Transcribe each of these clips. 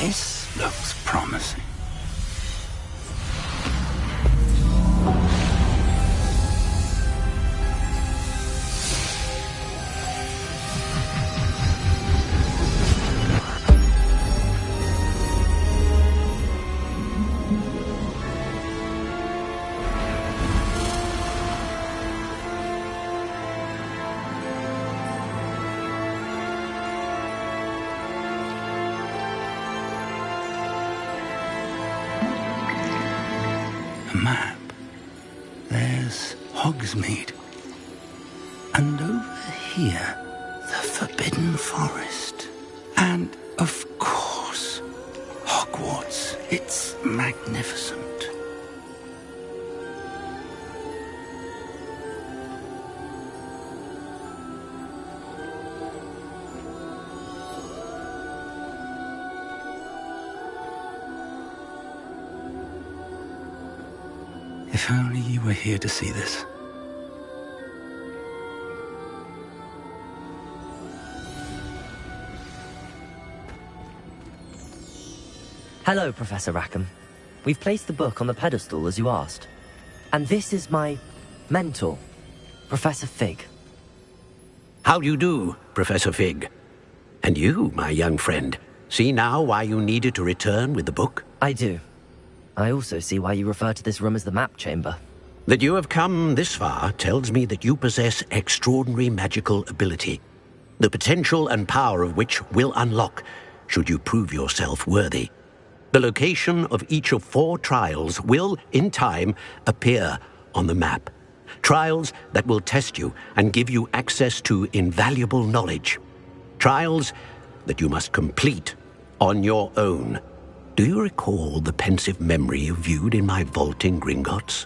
This looks promising. Map. There's Hogsmeade. And over here, the Forbidden Forest. And, of course, Hogwarts. It's magnificent. If only you were here to see this. Hello, Professor Rackham. We've placed the book on the pedestal as you asked. And this is my mentor, Professor Fig. How do you do, Professor Fig? And you, my young friend, see now why you needed to return with the book? I do. I also see why you refer to this room as the map chamber. That you have come this far tells me that you possess extraordinary magical ability, the potential and power of which will unlock should you prove yourself worthy. The location of each of 4 trials will, in time, appear on the map. Trials that will test you and give you access to invaluable knowledge. Trials that you must complete on your own. Do you recall the pensive memory you viewed in my vault in Gringotts?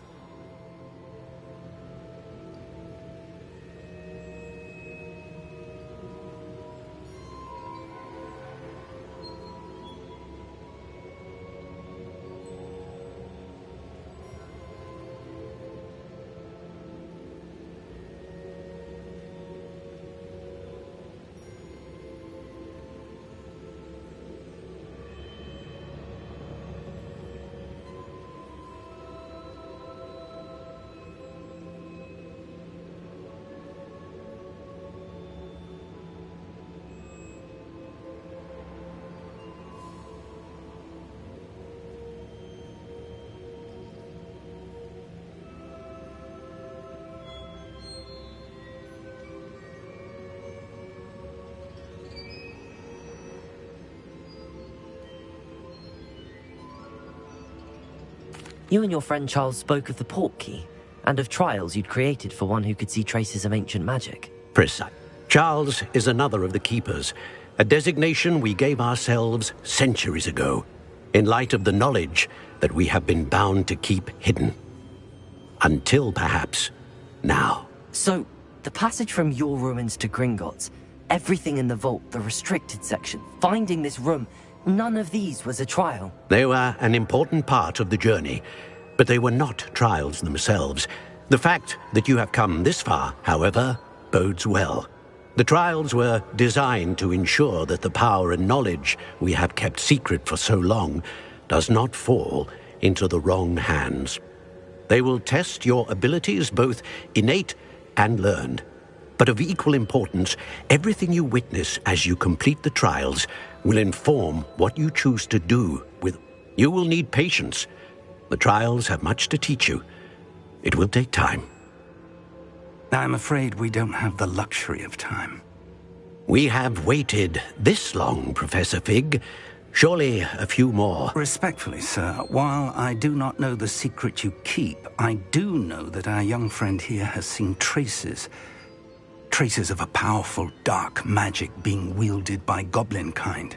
You and your friend Charles spoke of the Portkey, and of trials you'd created for one who could see traces of ancient magic. Precise. Charles is another of the Keepers, a designation we gave ourselves centuries ago, in light of the knowledge that we have been bound to keep hidden. Until, perhaps, now. So, the passage from your ruins to Gringotts, everything in the vault, the restricted section, finding this room, none of these was a trial. They were an important part of the journey, but they were not trials themselves. The fact that you have come this far, however, bodes well. The trials were designed to ensure that the power and knowledge we have kept secret for so long does not fall into the wrong hands. They will test your abilities, both innate and learned. But of equal importance, everything you witness as you complete the trials will inform what you choose to do with. You will need patience. The trials have much to teach you. It will take time. I'm afraid we don't have the luxury of time. We have waited this long, Professor Fig. Surely a few more. Respectfully, sir, while I do not know the secret you keep, I do know that our young friend here has seen traces of a powerful dark magic being wielded by goblin kind.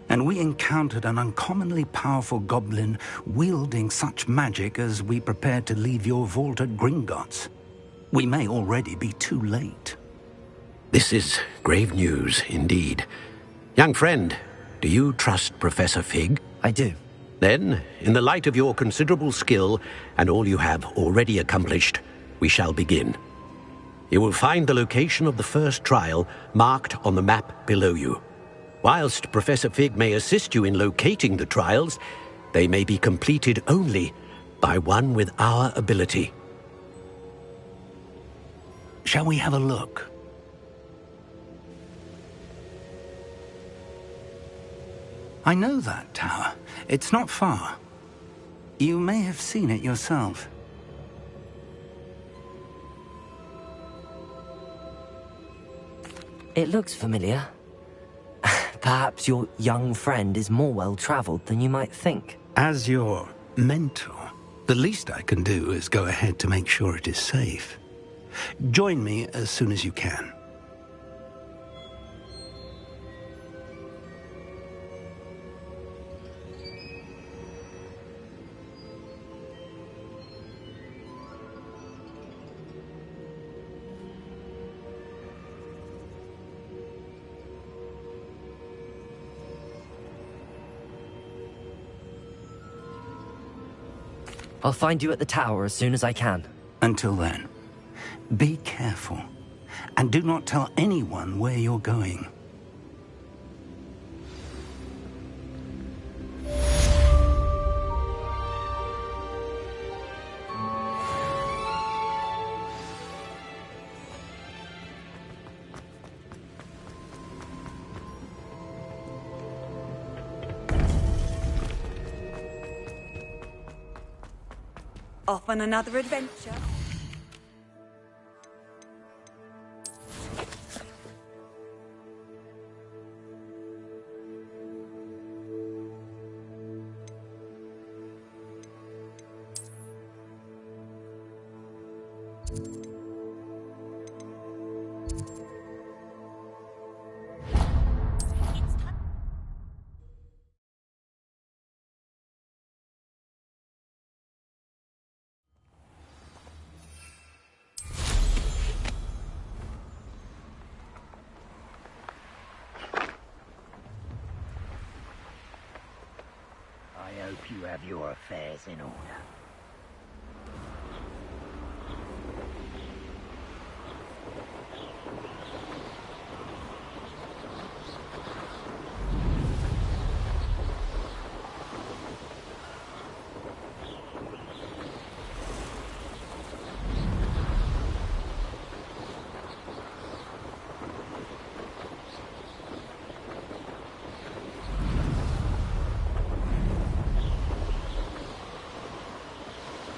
And we encountered an uncommonly powerful goblin wielding such magic as we prepared to leave your vault at Gringotts. We may already be too late. This is grave news indeed. Young friend, do you trust Professor Fig? I do. Then, in the light of your considerable skill and all you have already accomplished, we shall begin. You will find the location of the first trial marked on the map below you. Whilst Professor Fig may assist you in locating the trials, they may be completed only by one with our ability. Shall we have a look? I know that tower. It's not far. You may have seen it yourself. It looks familiar. Perhaps your young friend is more well-traveled than you might think. As your mentor, the least I can do is go ahead to make sure it is safe. Join me as soon as you can. I'll find you at the tower as soon as I can. Until then, be careful, and do not tell anyone where you're going. Off on another adventure. I hope you have your affairs in order.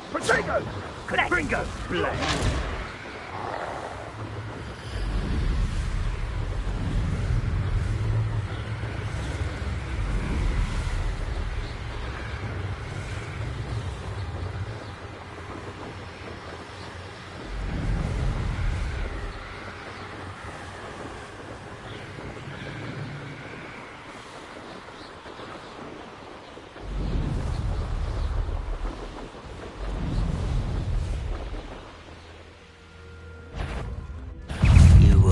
Potato! Confringo! Blade!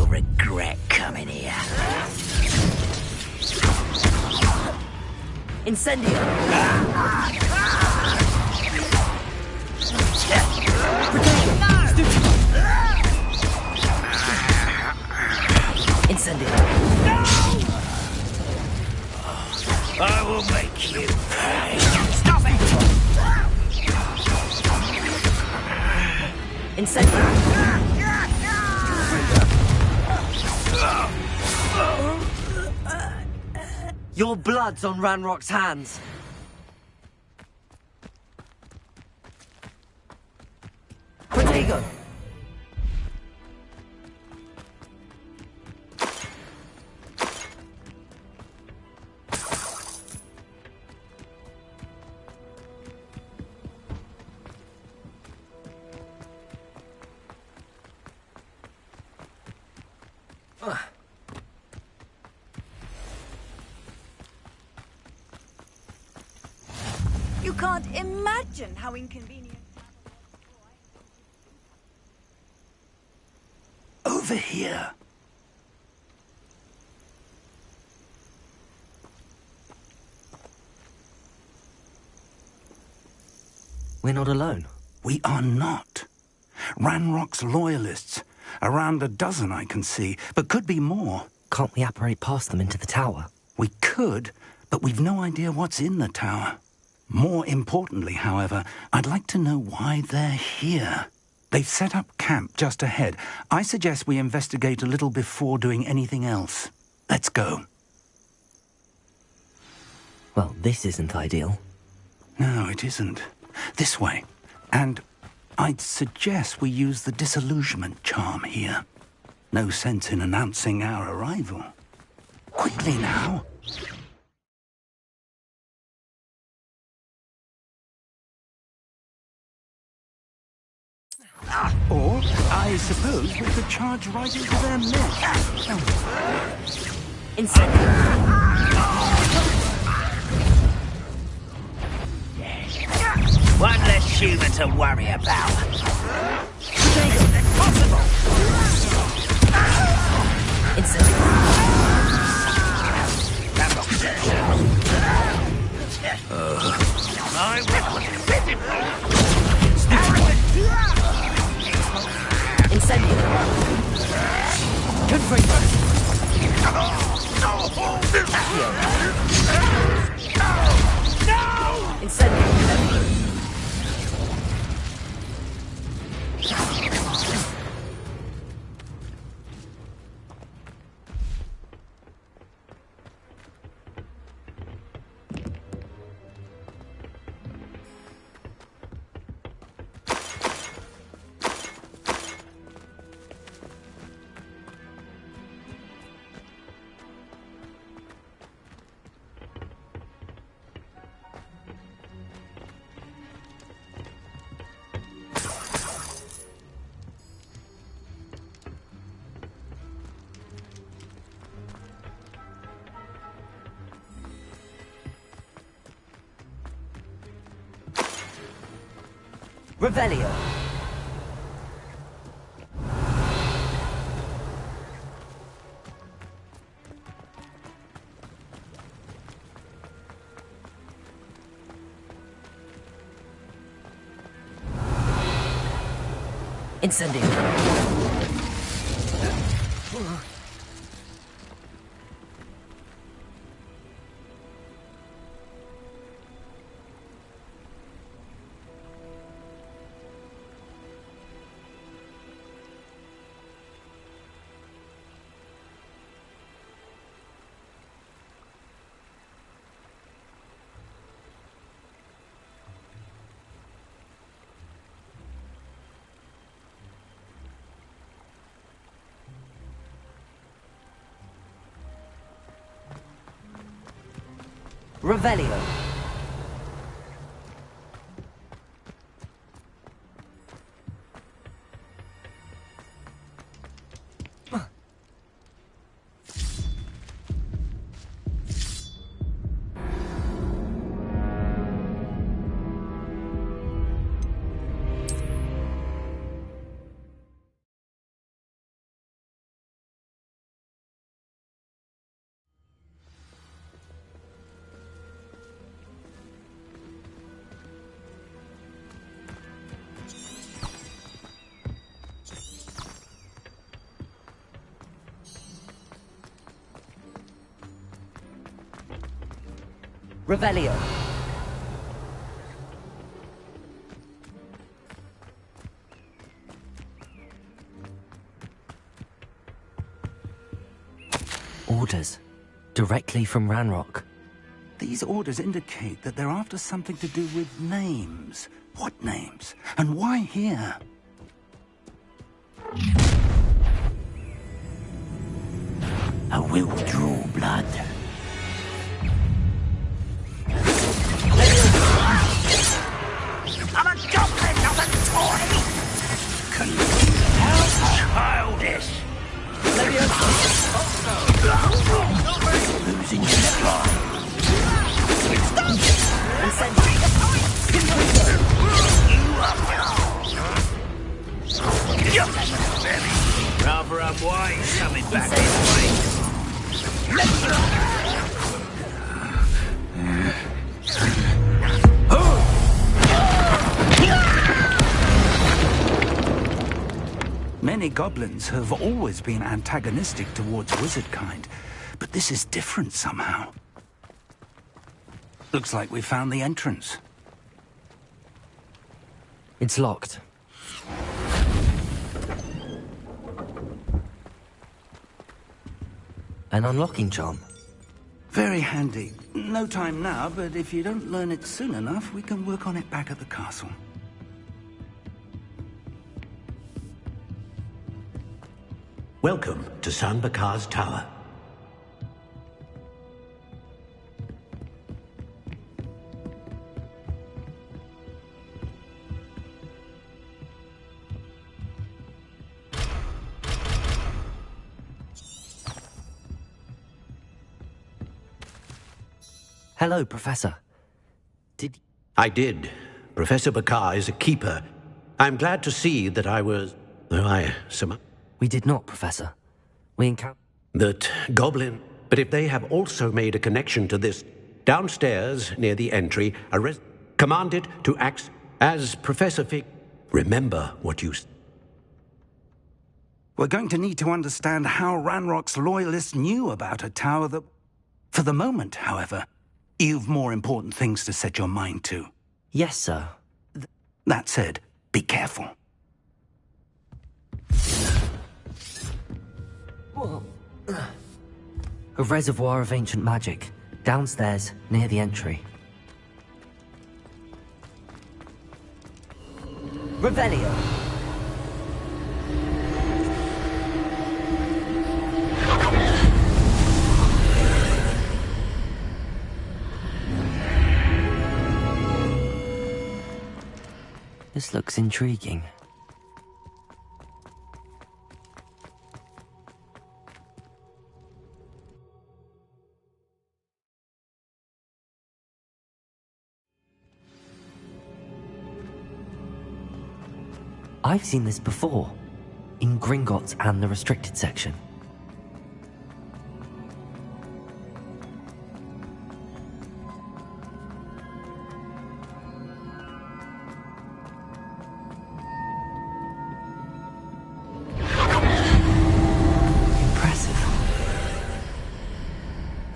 Regret coming here. Incendio! Incendio! I will make you pay. Stop it! Incendio! Your blood's on Ranrock's hands. Protego! You can't imagine how inconvenient. Over here. We're not alone. We are not. Ranrock's loyalists. Around a dozen I can see, but could be more. Can't we apparate past them into the tower? We could, but we've no idea what's in the tower. More importantly, however, I'd like to know why they're here. They've set up camp just ahead. I suggest we investigate a little before doing anything else. Let's go. Well, this isn't ideal. No, it isn't. This way. And I'd suggest we use the disillusionment charm here. No sense in announcing our arrival. Quickly now. Or, I suppose we could charge right into their midst. Incendio! One less human to worry about. Impossible! Incendio! My weapon pitiful. Incendio! Confringo! Incendio! Revelio. Incendio. Revelio. Revelio. Orders. Directly from Ranrock. These orders indicate that they're after something to do with names. What names? And why here? I will draw blood. I'm a goblin, not a toy! How childish! Losing your stride. Rather unwise coming back this way. Many goblins have always been antagonistic towards wizard kind, but this is different somehow. Looks like we found the entrance. It's locked. An unlocking charm. Very handy. No time now, but if you don't learn it soon enough, we can work on it back at the castle. Welcome to San Bakar's tower. Hello, Professor. I did. Professor Bakar is a keeper. I'm glad to see that I was... We did not, Professor. We encountered... That goblin... But if they have also made a connection to this... Downstairs, near the entry, commanded to act as Professor Fig... Remember what you... We're going to need to understand how Ranrock's loyalists knew about a tower that... For the moment, however, you've more important things to set your mind to. Yes, sir. That said, be careful. A reservoir of ancient magic. Downstairs, near the entry. Revelio! This looks intriguing. I've seen this before, in Gringotts and the restricted section.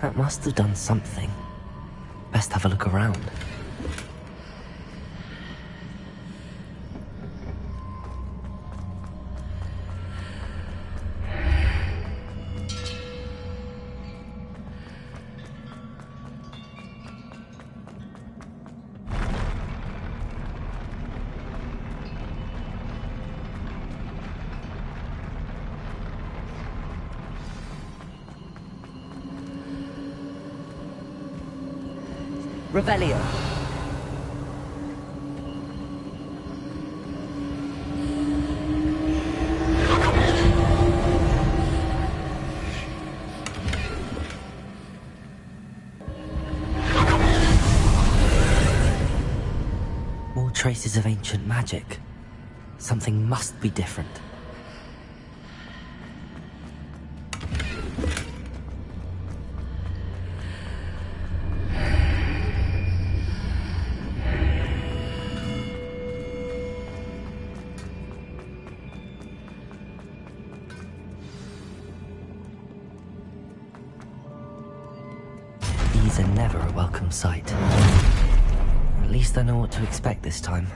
That must have done something. Best have a look around. Revelio. More traces of ancient magic. Something must be different. These are never a welcome sight. At least I know what to expect this time.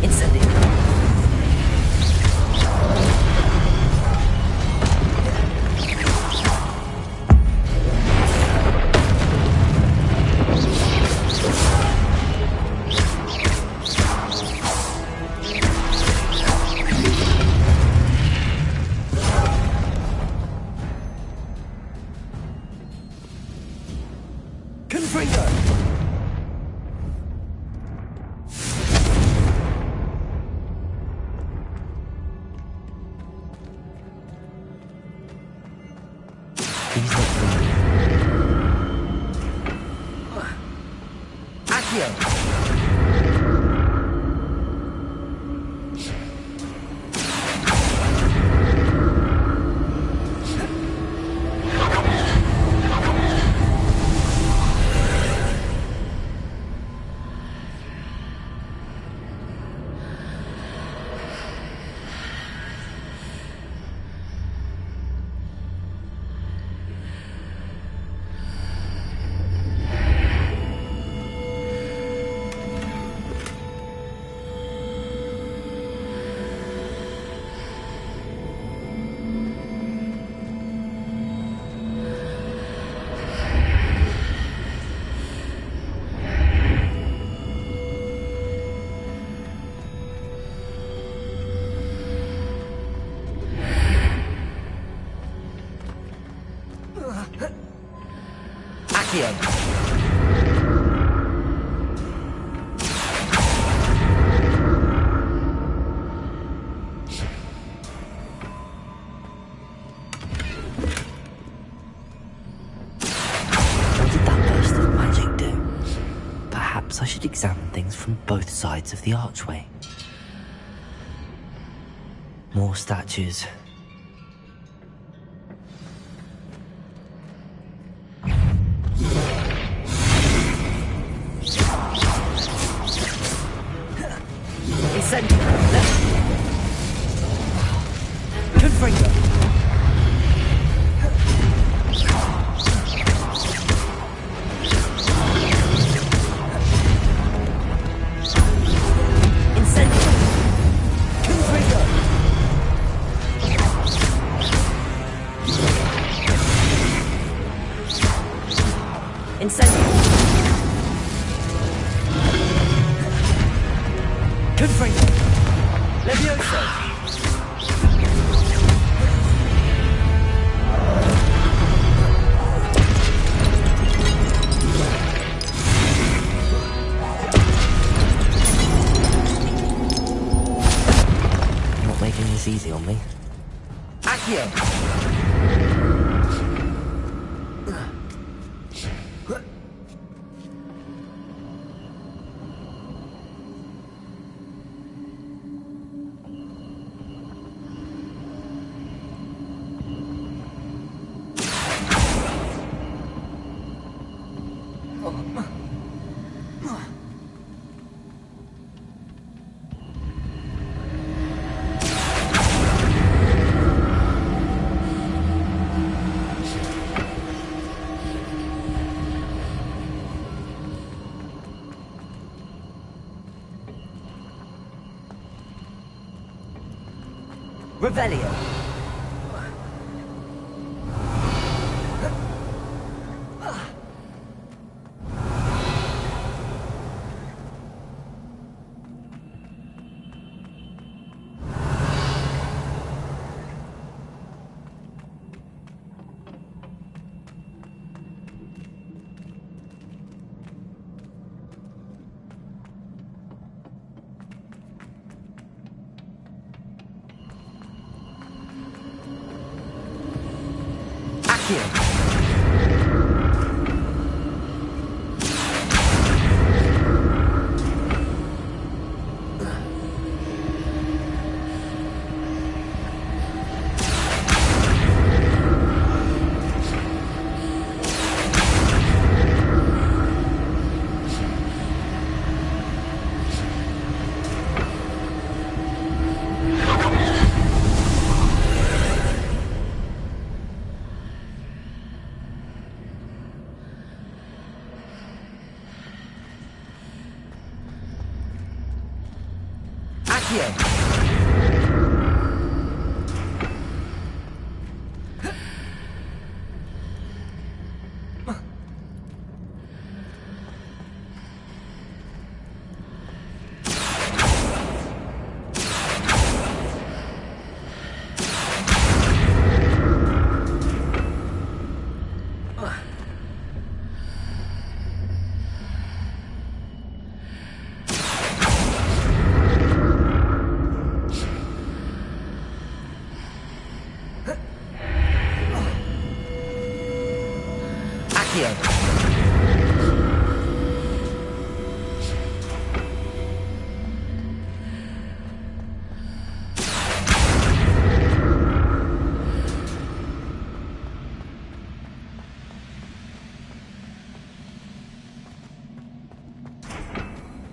Incendio. Accio! What did that burst of magic do? Perhaps I should examine things from both sides of the archway. More statues. Incendio! Confringo! Incendio! Confringo! Incendio! Confringo! Levioso! You're not making this easy on me. Accio! Revelio. Accio.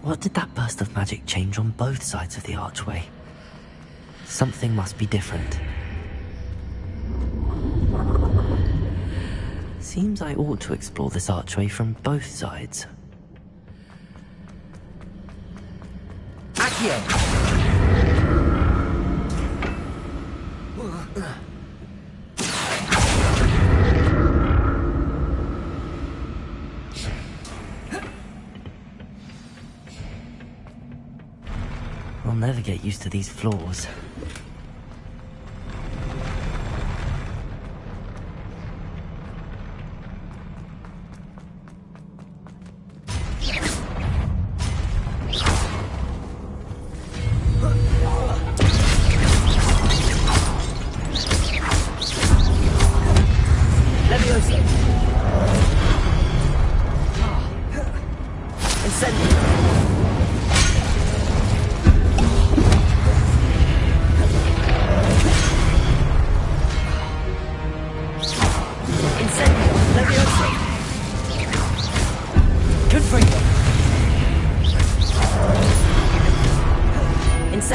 What did that burst of magic change on both sides of the archway? Something must be different. Seems I ought to explore this archway from both sides. Accio! I'll never get used to these floors.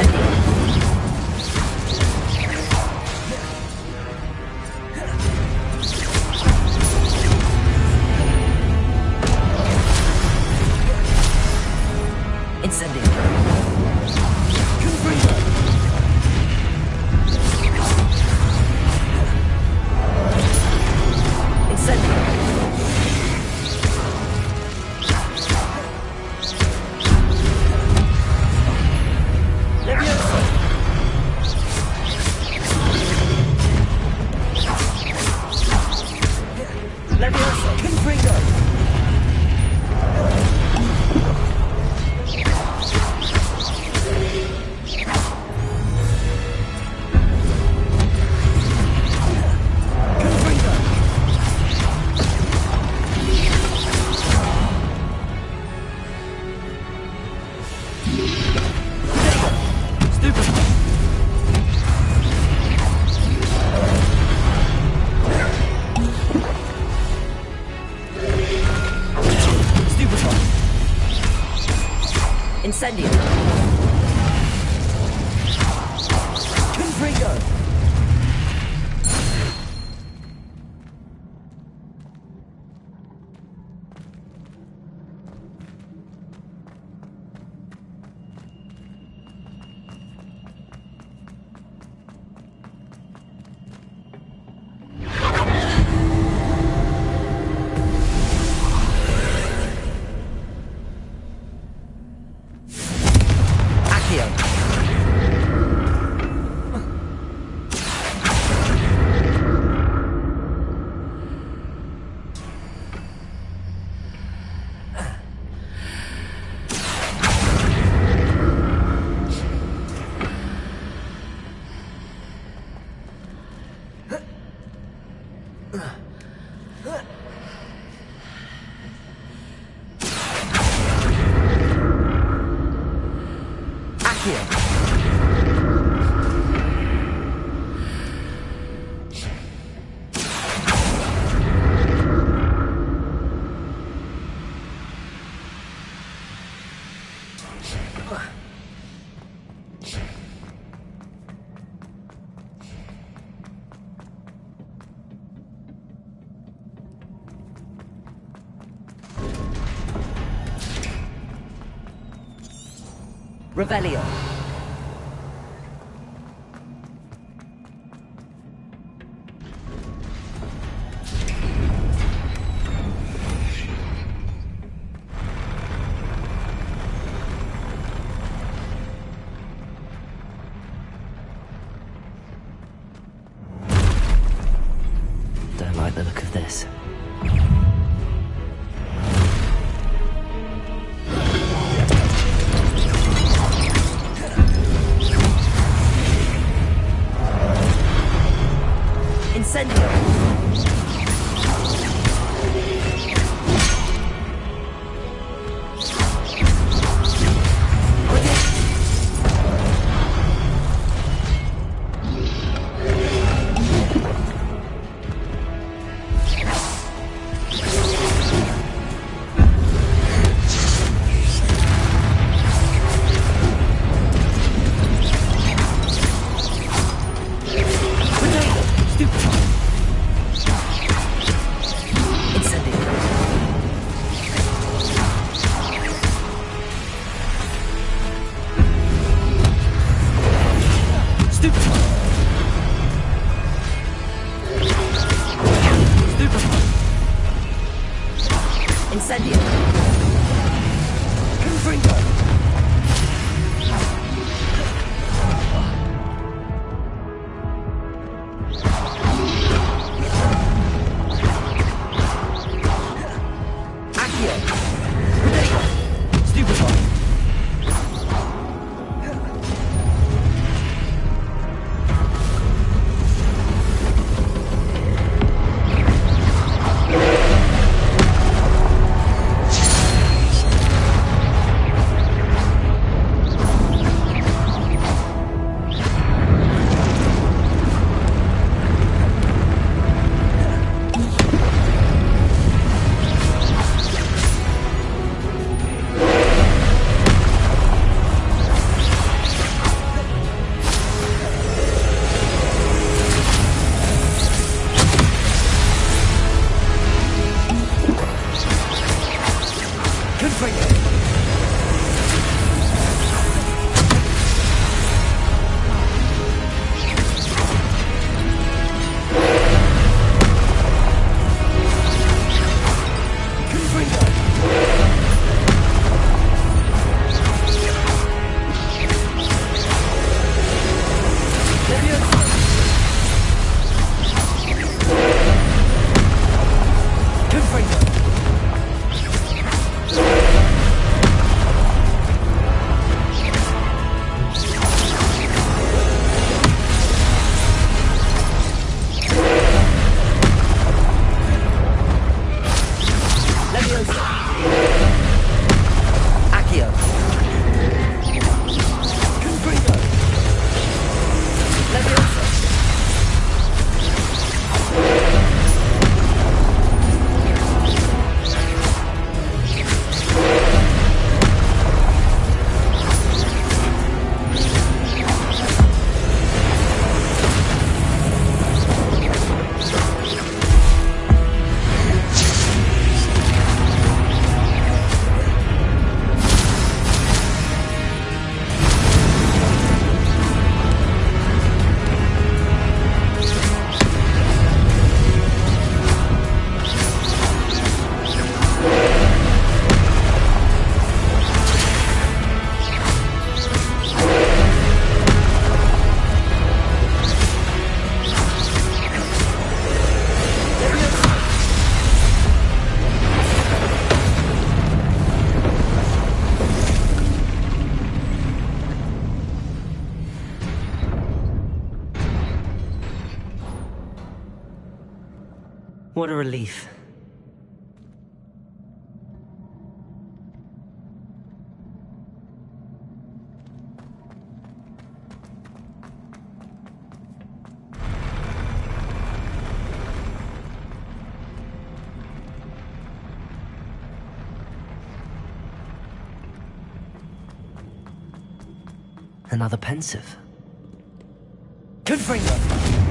Incendio. Incendio. Confringo. Incendio. Levioso. Levioso. Confringo. Incendio. Confringo. Revelio. Don't like the look of this. Incendio. What a relief. Another pensive. Confringo!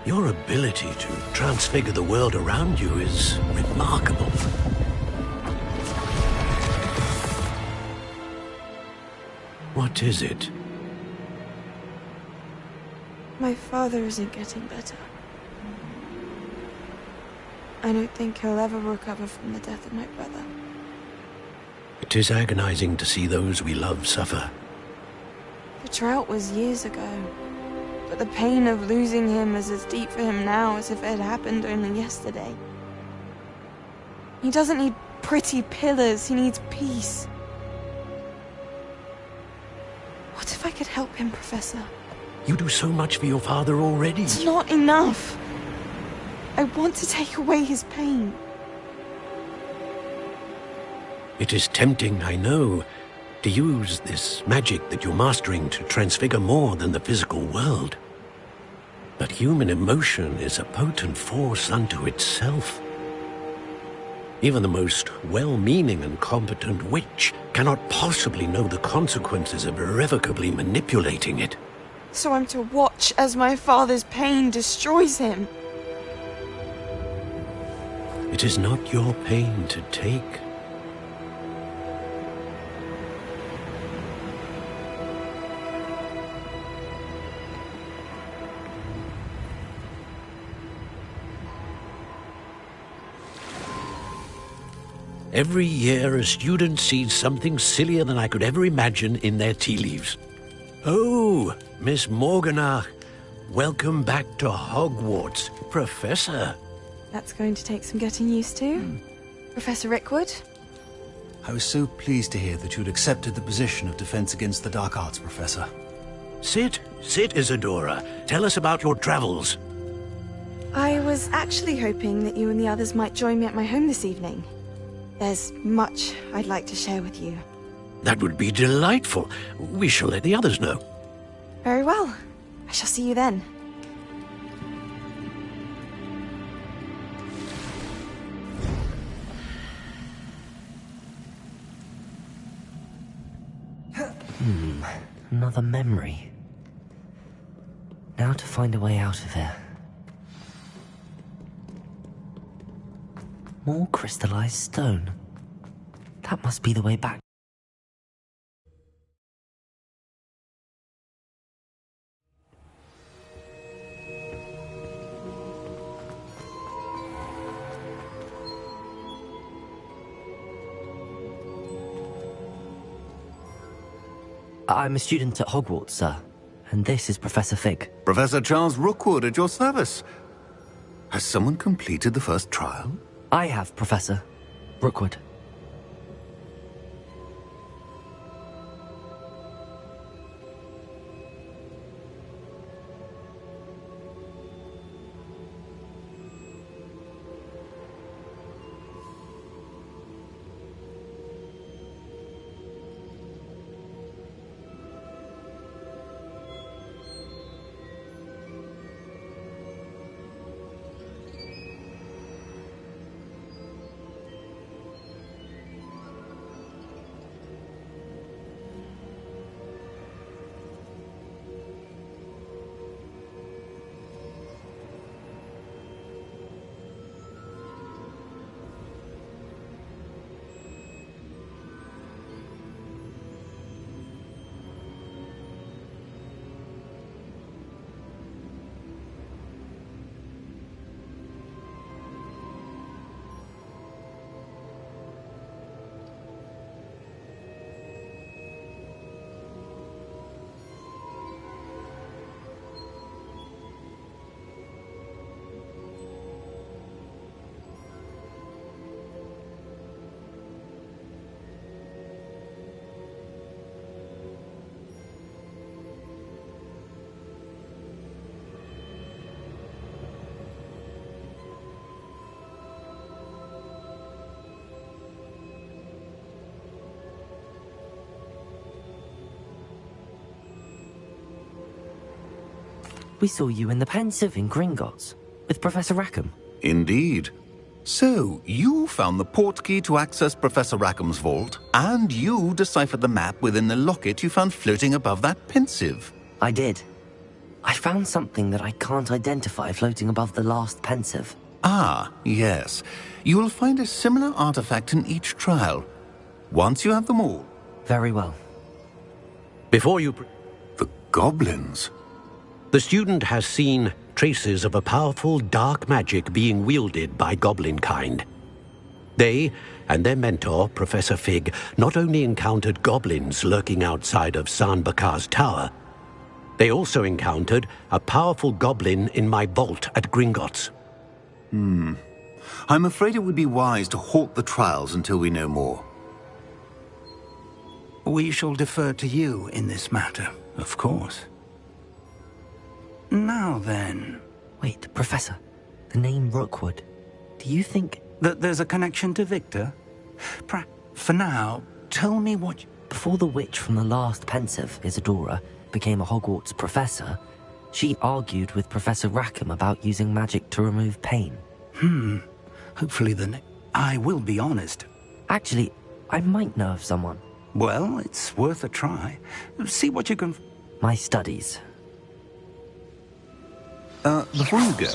Your ability to transfigure the world around you is remarkable. What is it? My father isn't getting better. I don't think he'll ever recover from the death of my brother. It is agonizing to see those we love suffer. The drought was years ago, but the pain of losing him is as deep for him now as if it had happened only yesterday. He doesn't need pretty pillars, he needs peace. What if I could help him, Professor? You do so much for your father already. It's not enough. I want to take away his pain. It is tempting, I know, to use this magic that you're mastering to transfigure more than the physical world. But human emotion is a potent force unto itself. Even the most well-meaning and competent witch cannot possibly know the consequences of irrevocably manipulating it. So I'm to watch as my father's pain destroys him. It is not your pain to take. Every year, a student sees something sillier than I could ever imagine in their tea leaves. Oh, Miss Morganach, welcome back to Hogwarts, Professor. That's going to take some getting used to. Professor Rickwood? I was so pleased to hear that you'd accepted the position of Defense Against the Dark Arts, Professor. Sit, Isadora. Tell us about your travels. I was actually hoping that you and the others might join me at my home this evening. There's much I'd like to share with you. That would be delightful. We shall let the others know. Very well. I shall see you then. Another memory. Now to find a way out of here. More crystallized stone. That must be the way back. I'm a student at Hogwarts, sir. And this is Professor Fig. Professor Charles Rookwood at your service. Has someone completed the first trial? I have, Professor Rookwood. We saw you in the Pensive in Gringotts, with Professor Rackham. Indeed. So, you found the portkey to access Professor Rackham's vault, and you deciphered the map within the locket you found floating above that Pensive. I did. I found something that I can't identify floating above the last Pensive. Ah, yes. You will find a similar artifact in each trial, once you have them all. Very well. Before you... The goblins? The student has seen traces of a powerful dark magic being wielded by goblin kind. They and their mentor, Professor Fig, not only encountered goblins lurking outside of San Bakar's tower, they also encountered a powerful goblin in my vault at Gringotts. I'm afraid it would be wise to halt the trials until we know more. We shall defer to you in this matter, of course. Now then... Wait, Professor. The name Rookwood. Do you think... that there's a connection to Victor? For now, tell me what... Before the witch from the last Pensive, Isadora, became a Hogwarts professor, she argued with Professor Rackham about using magic to remove pain. Hopefully I will be honest. Actually, I might know of someone. Well, it's worth a try. See what you can... My studies. Before you go...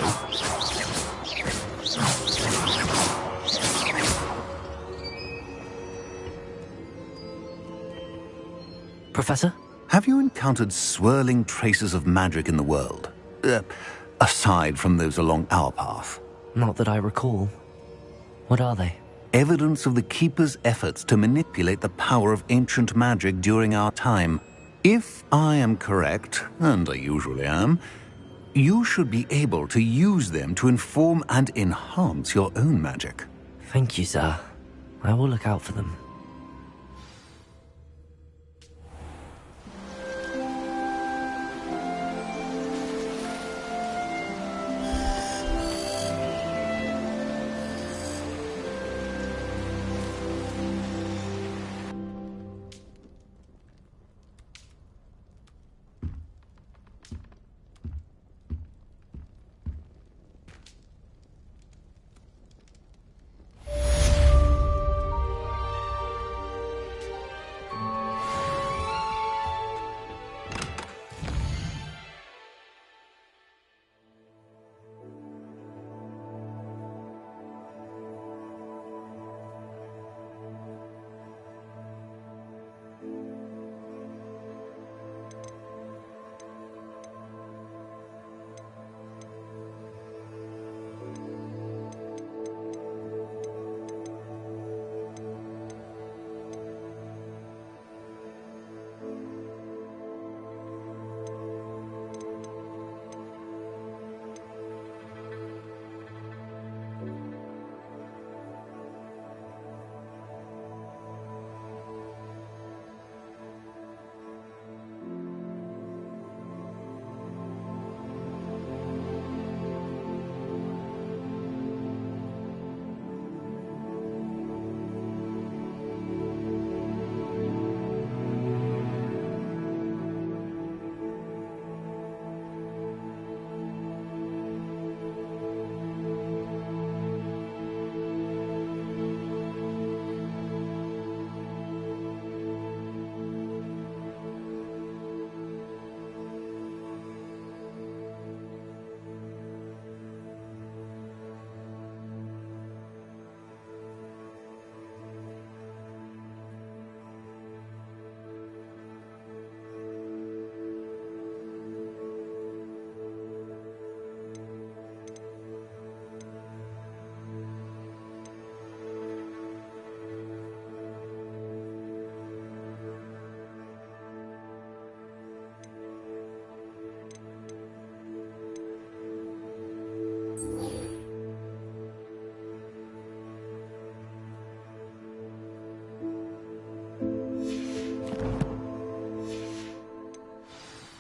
Professor? Have you encountered swirling traces of magic in the world? Aside from those along our path? Not that I recall. What are they? Evidence of the Keeper's efforts to manipulate the power of ancient magic during our time. If I am correct, and I usually am, you should be able to use them to inform and enhance your own magic. Thank you, sir. I will look out for them.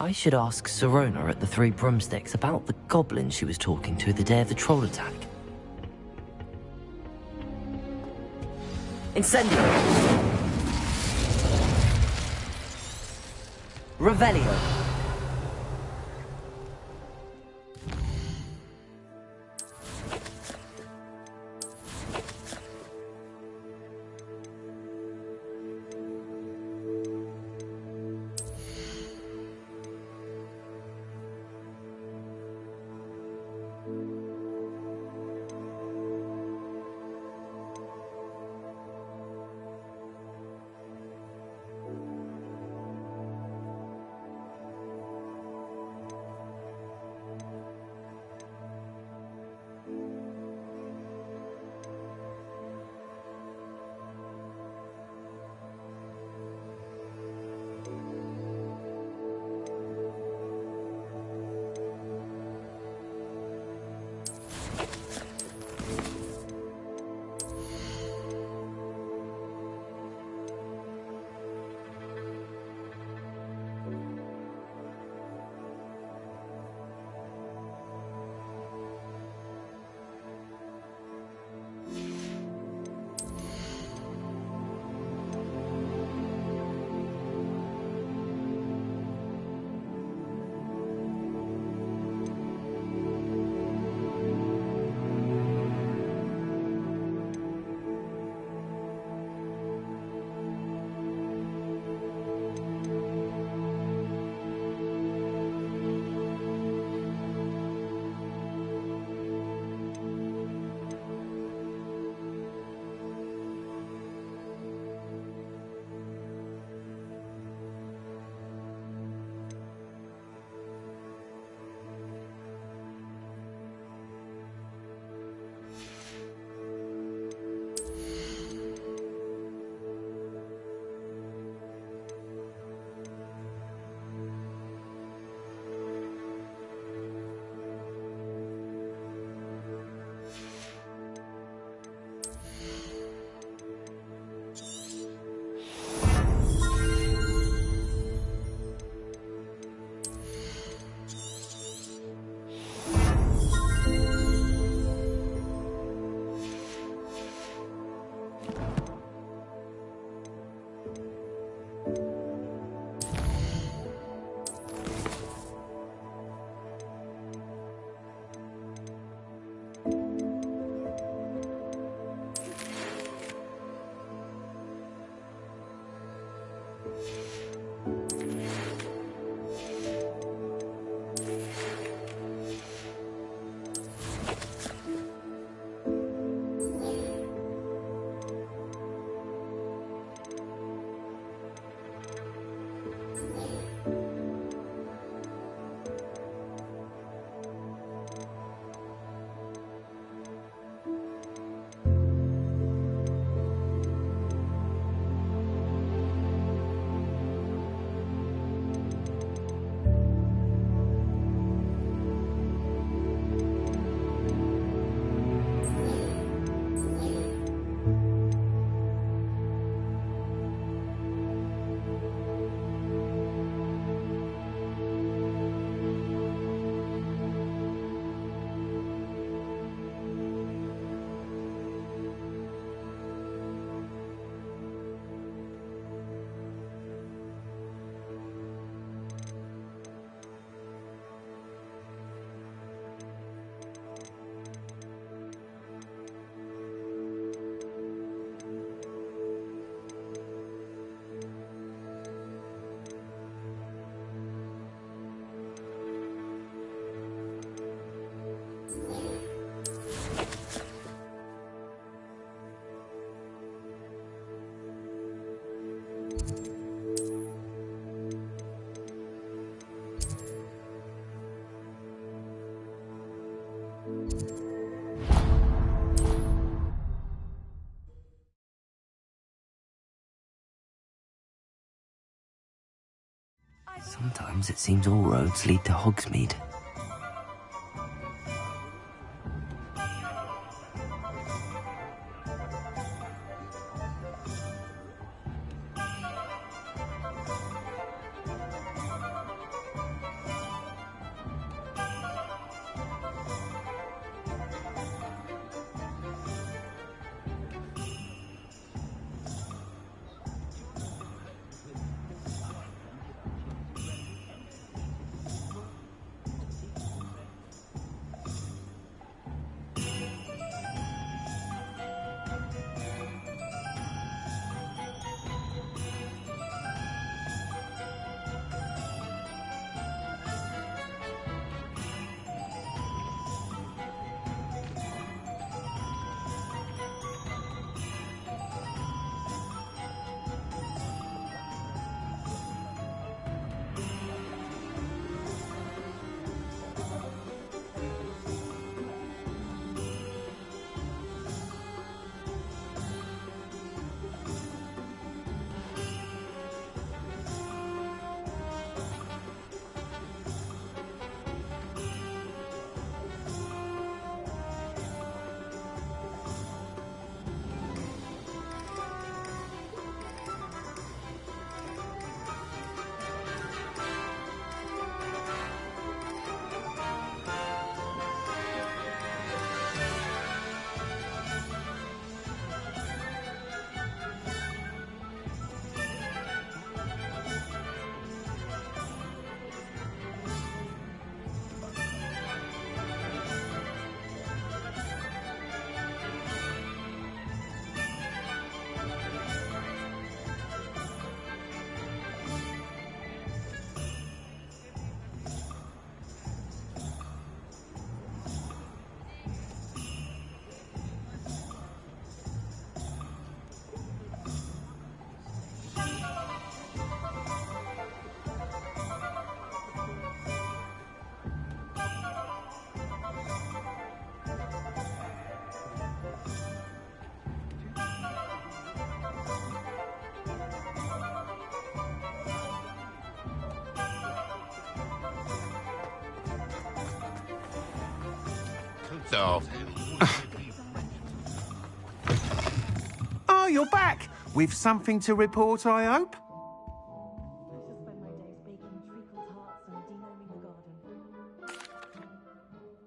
I should ask Sirona at the Three Broomsticks about the goblin she was talking to the day of the troll attack. Incendio! Revelio! Sometimes it seems all roads lead to Hogsmeade. So. Oh, you're back! With something to report, I hope?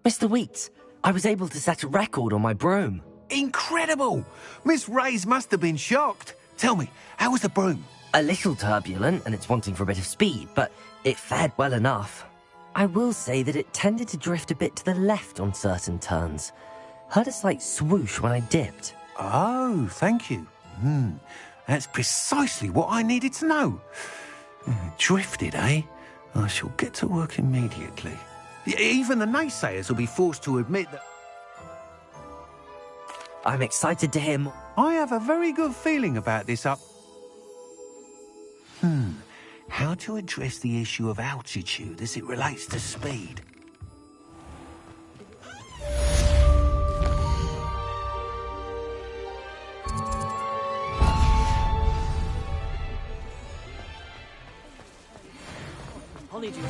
Mr. Weeks, I was able to set a record on my broom. Incredible! Miss Reyes must have been shocked. Tell me, how was the broom? A little turbulent, and it's wanting for a bit of speed, but it fared well enough. I will say that it tended to drift a bit to the left on certain turns. Heard a slight swoosh when I dipped. Oh, thank you. That's precisely what I needed to know. Drifted, eh? I shall get to work immediately. Even the naysayers will be forced to admit that... I'm excited to hear more. I have a very good feeling about this up... How to address the issue of altitude as it relates to speed? Apologies.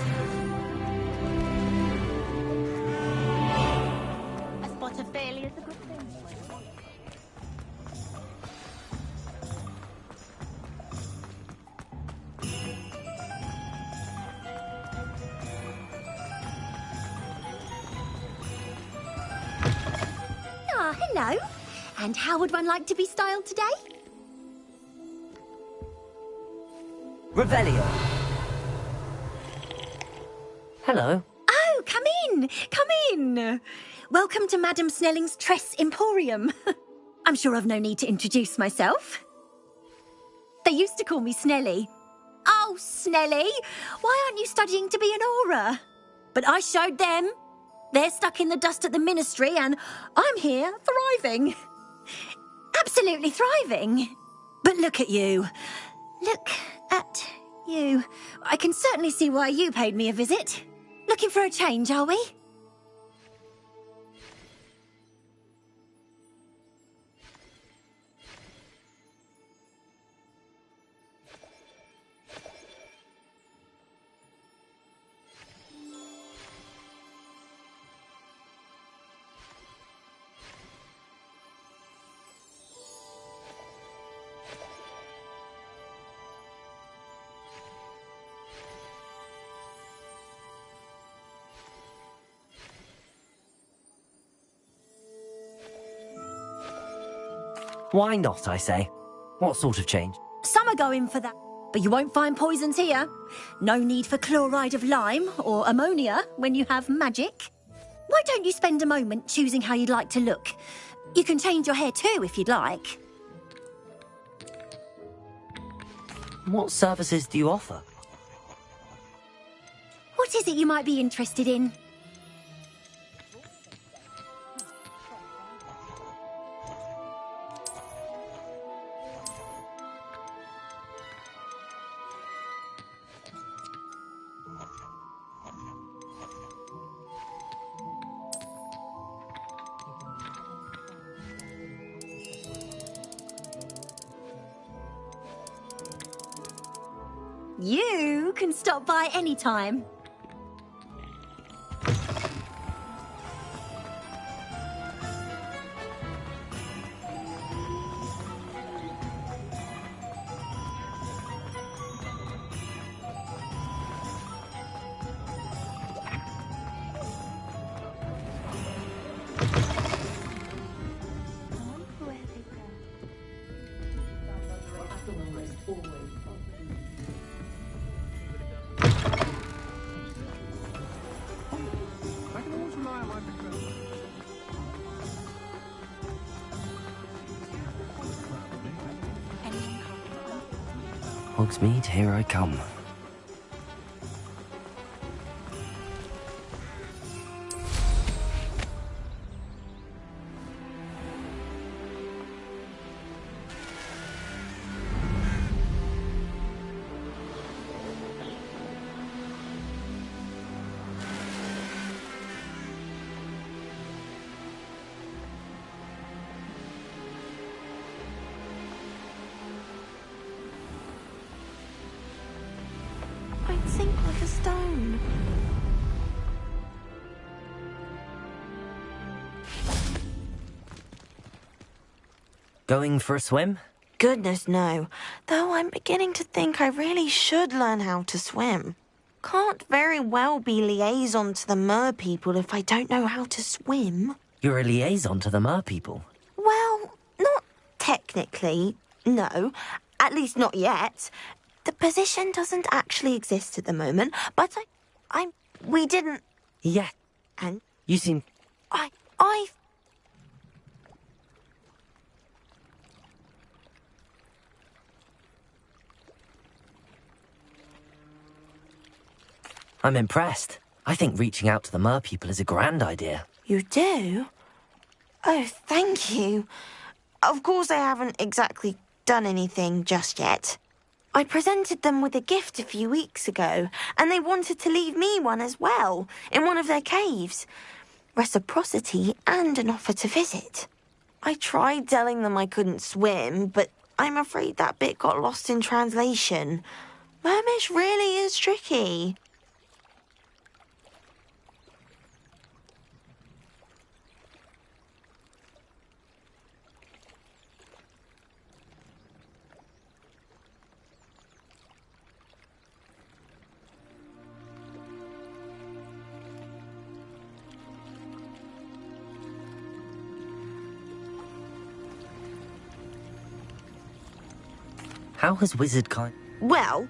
A spot of failure is a good thing. Ah, hello. And how would one like to be styled today? Revelio. Hello. Oh, come in. Come in. Welcome to Madame Snelling's Tress Emporium. I'm sure I've no need to introduce myself. They used to call me Snelly. Oh, Snelly, why aren't you studying to be an aura? But I showed them. They're stuck in the dust at the ministry and I'm here thriving. Absolutely thriving. But look at you. Look at you. I can certainly see why you paid me a visit. Looking for a change, are we? Why not, I say? What sort of change? Some are going for that, but you won't find poisons here. No need for chloride of lime or ammonia when you have magic. Why don't you spend a moment choosing how you'd like to look? You can change your hair too if you'd like. What services do you offer? What is it you might be interested in? You can stop by any time. Hogsmeade, here I come. I'd sink like a stone. Going for a swim? Goodness, no. Though I'm beginning to think I really should learn how to swim. Can't very well be liaison to the mer people if I don't know how to swim. You're a liaison to the mer people. Well, not technically, no. At least not yet. The position doesn't actually exist at the moment, but we didn't... Yeah. And? You seem... I'm impressed. I think reaching out to the mer people is a grand idea. You do? Oh, thank you. Of course I haven't exactly done anything just yet. I presented them with a gift a few weeks ago, and they wanted to leave me one as well, in one of their caves. Reciprocity and an offer to visit. I tried telling them I couldn't swim, but I'm afraid that bit got lost in translation. Mermish really is tricky. How has wizard kind... Well,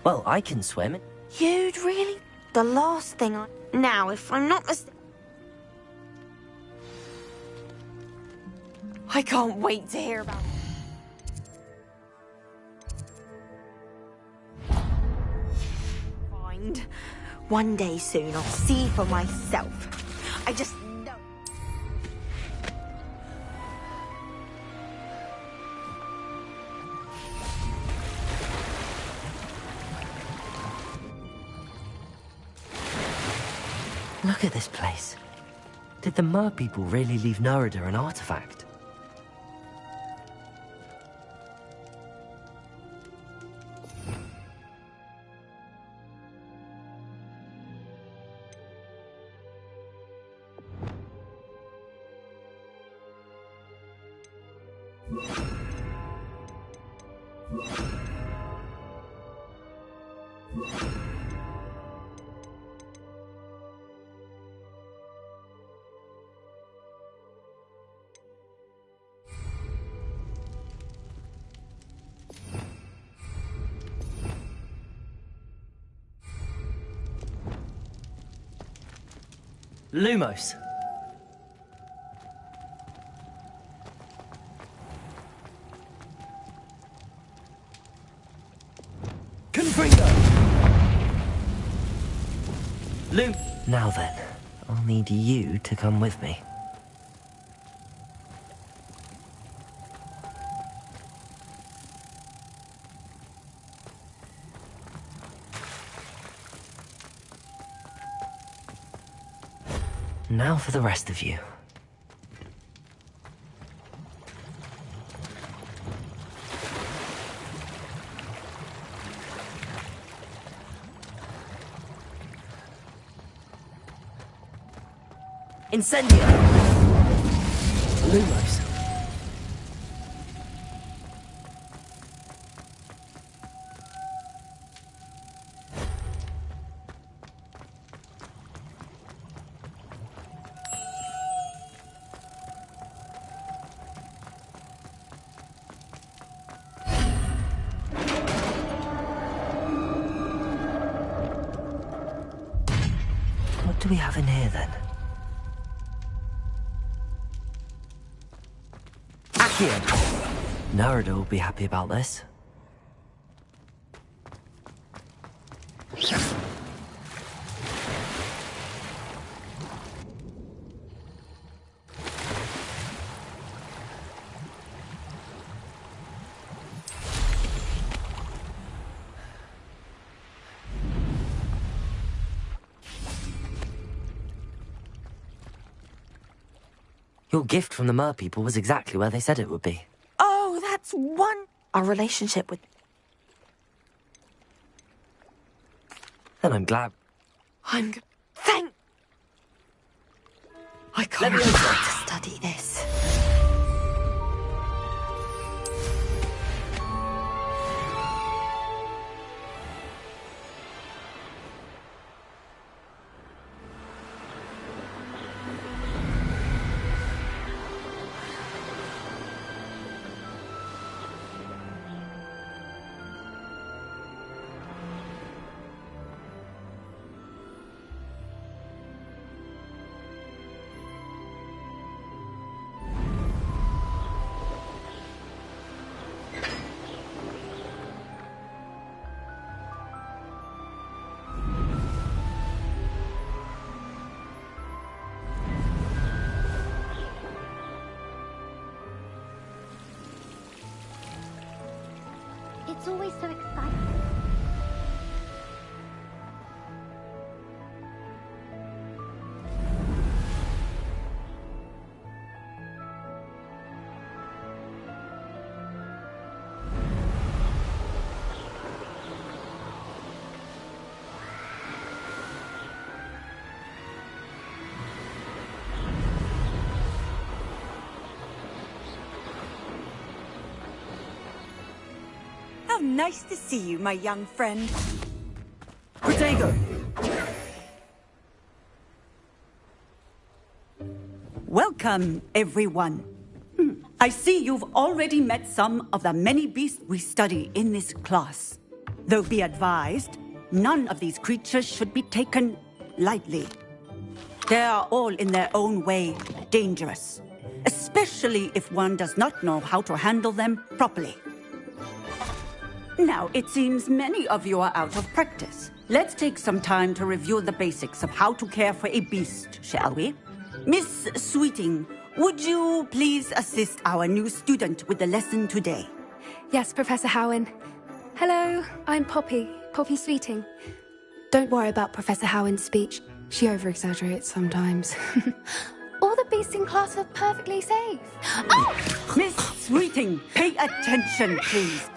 Well, I can swim. You'd really... The last thing I... Now, if I'm not mistaken... I can't wait to hear about it. Find. One day soon, I'll see for myself. I just... Look at this place. Did the Mer people really leave Nerida an artifact? Lumos. Confringo! Now then, I'll need you to come with me. Now for the rest of you. Incendio! Lumos. What do we have in here then? Nerida will be happy about this. Your gift from the Mer people was exactly where they said it would be. Oh, that's one... Our relationship with... Then I'm glad. Thank... I can't wait to study this. It's always so exciting. How nice to see you, my young friend. Protego! Welcome, everyone. I see you've already met some of the many beasts we study in this class. Though be advised, none of these creatures should be taken lightly. They are all in their own way dangerous, especially if one does not know how to handle them properly. Now, it seems many of you are out of practice. Let's take some time to review the basics of how to care for a beast, shall we? Miss Sweeting, would you please assist our new student with the lesson today? Yes, Professor Howin. Hello, I'm Poppy Sweeting. Don't worry about Professor Howin's speech. She over-exaggerates sometimes. All the beasts in class are perfectly safe. Oh! Miss Sweeting, pay attention, please.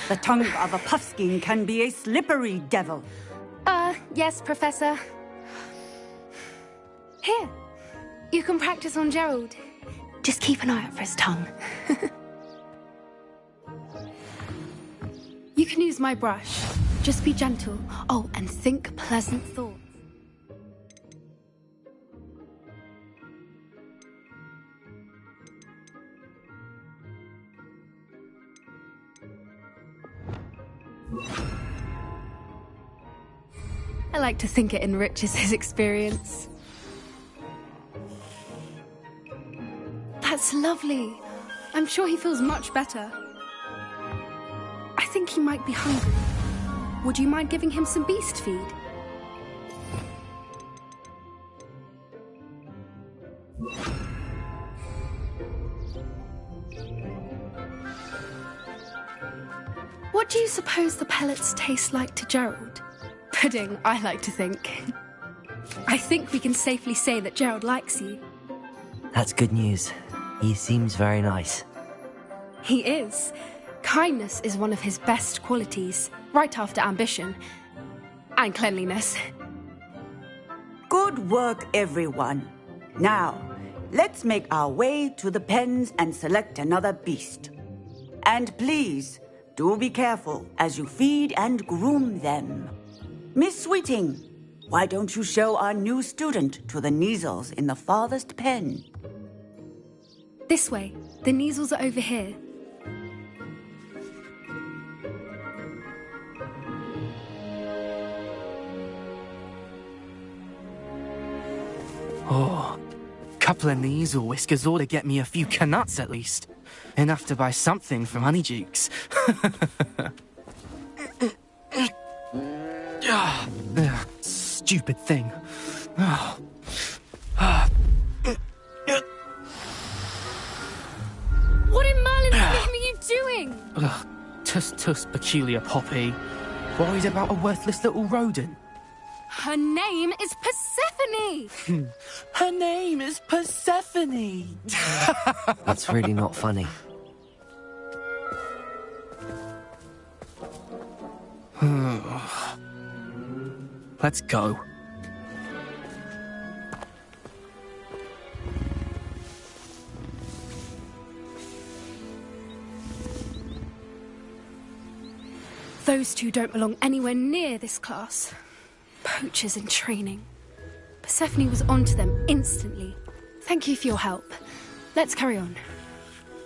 The tongue of a puffskein can be a slippery devil. Yes, Professor. Here, you can practice on Gerald. Just keep an eye out for his tongue. You can use my brush. Just be gentle. Oh, and think pleasant thoughts. I like to think it enriches his experience. That's lovely. I'm sure he feels much better. I think he might be hungry. Would you mind giving him some beast feed? What do you suppose the pellets taste like to Gerald? Pudding, I like to think. I think we can safely say that Gerald likes you. That's good news. He seems very nice. He is. Kindness is one of his best qualities, right after ambition. And cleanliness. Good work, everyone. Now, let's make our way to the pens and select another beast. And please, do be careful as you feed and groom them. Miss Sweeting, why don't you show our new student to the Kneazles in the farthest pen? This way. The Kneazles are over here. Oh, couple of Kneazle whiskers ought to get me a few canuts at least. Enough to buy something from Honeydukes. Stupid thing. What in Merlin's name are you doing? Tuss, peculiar Poppy. Worried about a worthless little rodent? Her name is Persephone! Her name is Persephone! That's really not funny. Let's go. Those two don't belong anywhere near this class. Poachers in training. Persephone was onto them instantly. Thank you for your help. Let's carry on.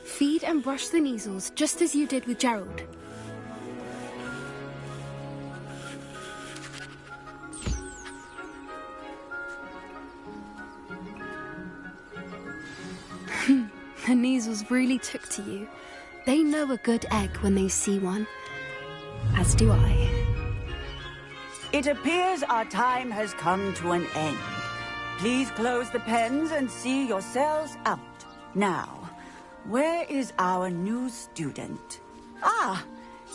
Feed and brush the Kneazles just as you did with Gerald. The Kneazles really took to you. They know a good egg when they see one. As do I. It appears our time has come to an end. Please close the pens and see yourselves out. Now, where is our new student? Ah,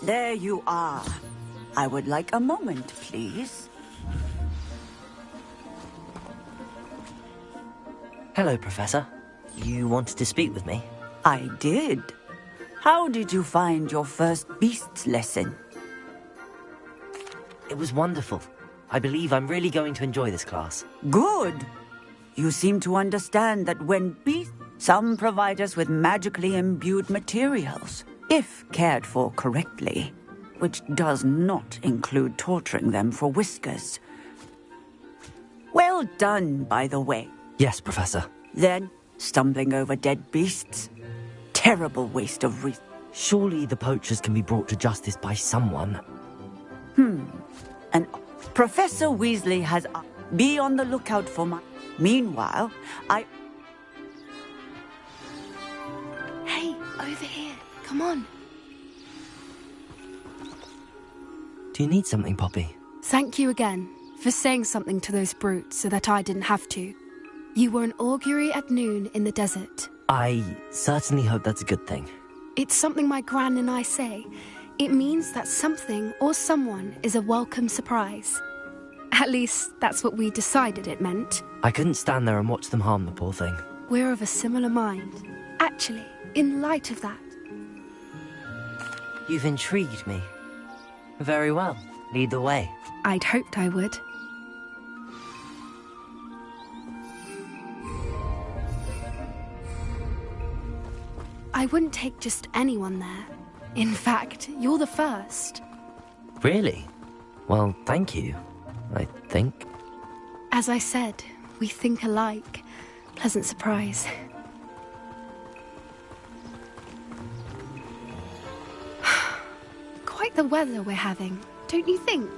there you are. I would like a moment, please. Hello, Professor. You wanted to speak with me? I did. How did you find your first beasts lesson? It was wonderful. I believe I'm really going to enjoy this class. Good. You seem to understand that when beasts, some provide us with magically imbued materials, if cared for correctly, which does not include torturing them for whiskers. Well done, by the way. Yes, Professor. Then, stumbling over dead beasts? Terrible waste of resources. Surely the poachers can be brought to justice by someone. And Professor Weasley has... Be on the lookout for my... Meanwhile, Hey, over here. Come on. Do you need something, Poppy? Thank you again for saying something to those brutes so that I didn't have to. You were an augury at noon in the desert. I certainly hope that's a good thing. It's something my gran and I say. It means that something or someone is a welcome surprise. At least, that's what we decided it meant. I couldn't stand there and watch them harm the poor thing. We're of a similar mind. Actually, in light of that... You've intrigued me. Very well. Lead the way. I'd hoped I would. I wouldn't take just anyone there. In fact, you're the first. Really? Well, thank you, I think. As I said, we think alike. Pleasant surprise. Quite the weather we're having, don't you think?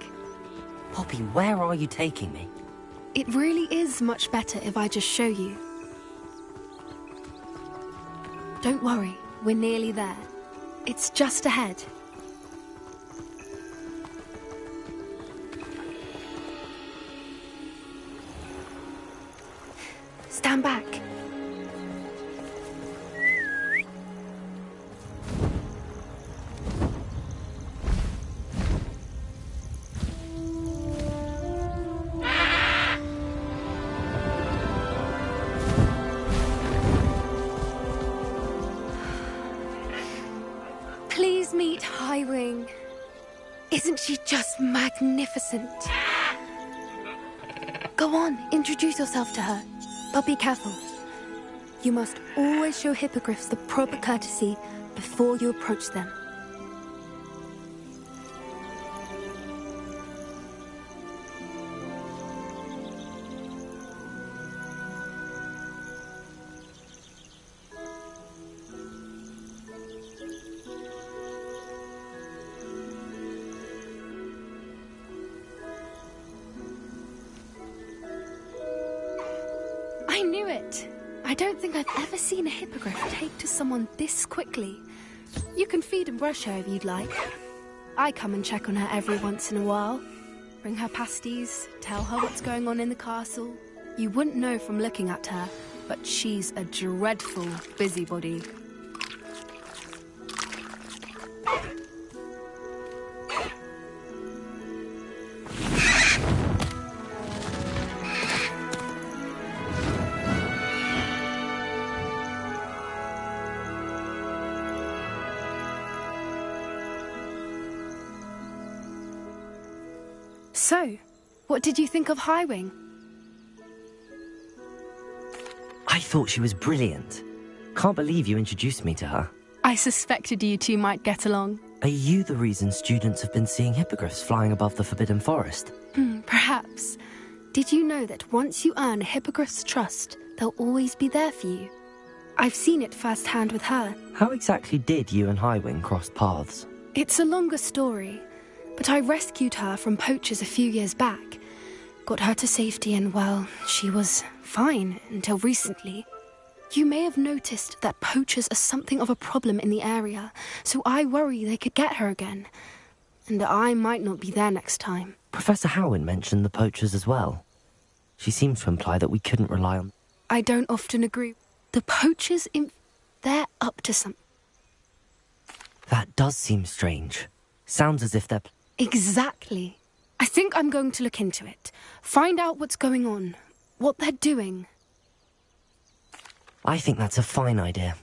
Poppy, where are you taking me? It really is much better if I just show you. Don't worry, we're nearly there. It's just ahead. Stand back. Please meet Highwing. Isn't she just magnificent? Go on, introduce yourself to her. But be careful. You must always show hippogriffs the proper courtesy before you approach them. I knew it! I don't think I've ever seen a hippogriff take to someone this quickly. You can feed and brush her if you'd like. I come and check on her every once in a while. Bring her pasties, tell her what's going on in the castle. You wouldn't know from looking at her, but she's a dreadful busybody. So, what did you think of Highwing? I thought she was brilliant. Can't believe you introduced me to her. I suspected you two might get along. Are you the reason students have been seeing hippogriffs flying above the Forbidden Forest? Perhaps. Did you know that once you earn a hippogriff's trust, they'll always be there for you? I've seen it firsthand with her. How exactly did you and Highwing cross paths? It's a longer story. But I rescued her from poachers a few years back. Got her to safety and, well, she was fine until recently. You may have noticed that poachers are something of a problem in the area, so I worry they could get her again. And I might not be there next time. Professor Howin mentioned the poachers as well. She seems to imply that we couldn't rely on... I don't often agree. The poachers, they're up to something. That does seem strange. Sounds as if they're... Exactly. I think I'm going to look into it. Find out what's going on. What they're doing. I think that's a fine idea.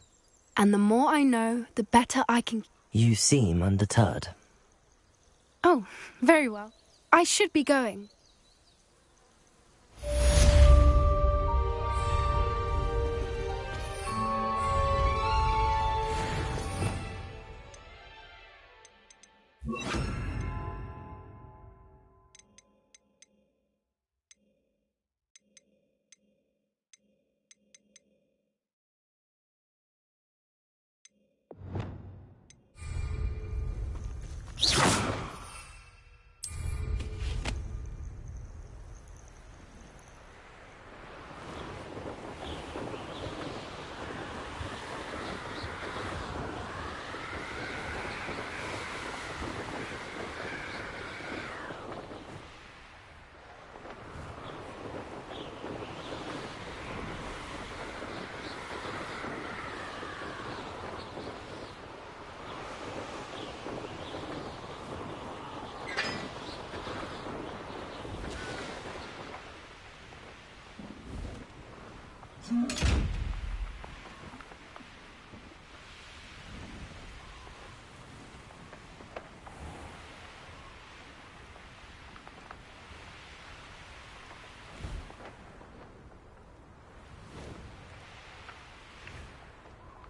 And the more I know, the better I can... You seem undeterred. Oh, very well. I should be going.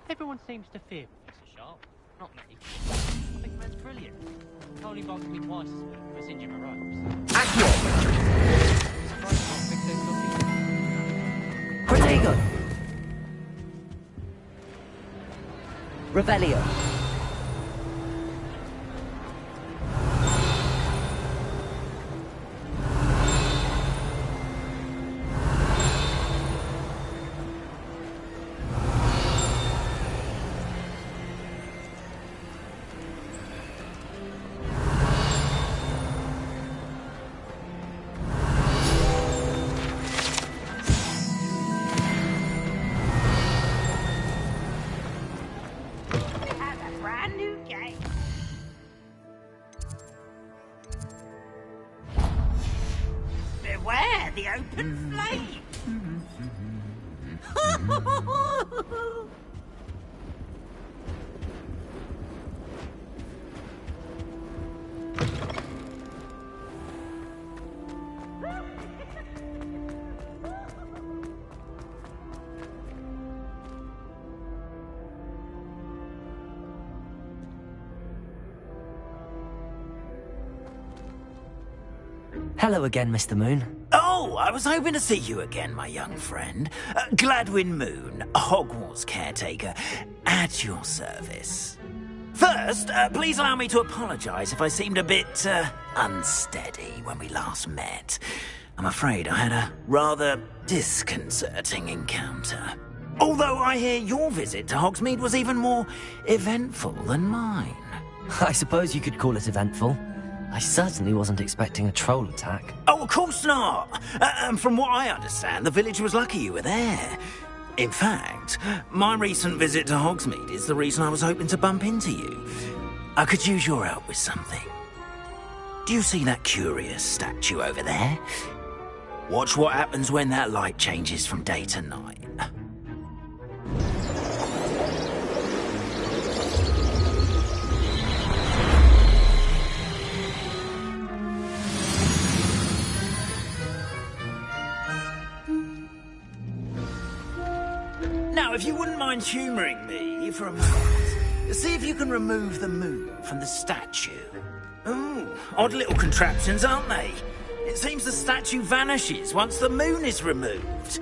Everyone seems to fear Professor Sharp. Not me. I think that's brilliant. Only bothered me twice as week for singeing my ropes. Protego! Revelio. Beware the open flame! Hello again, Mr. Moon. Oh, I was hoping to see you again, my young friend. Gladwin Moon, Hogwarts caretaker, at your service. First, please allow me to apologise if I seemed a bit, unsteady when we last met. I'm afraid I had a rather disconcerting encounter. Although I hear your visit to Hogsmeade was even more eventful than mine. I suppose you could call it eventful. I certainly wasn't expecting a troll attack. Oh, of course not! And from what I understand, the village was lucky you were there. In fact, my recent visit to Hogsmeade is the reason I was hoping to bump into you. I could use your help with something. Do you see that curious statue over there? Watch what happens when that light changes from day to night. Now, if you wouldn't mind humouring me for a moment, see if you can remove the moon from the statue. Ooh, odd little contraptions, aren't they? It seems the statue vanishes once the moon is removed.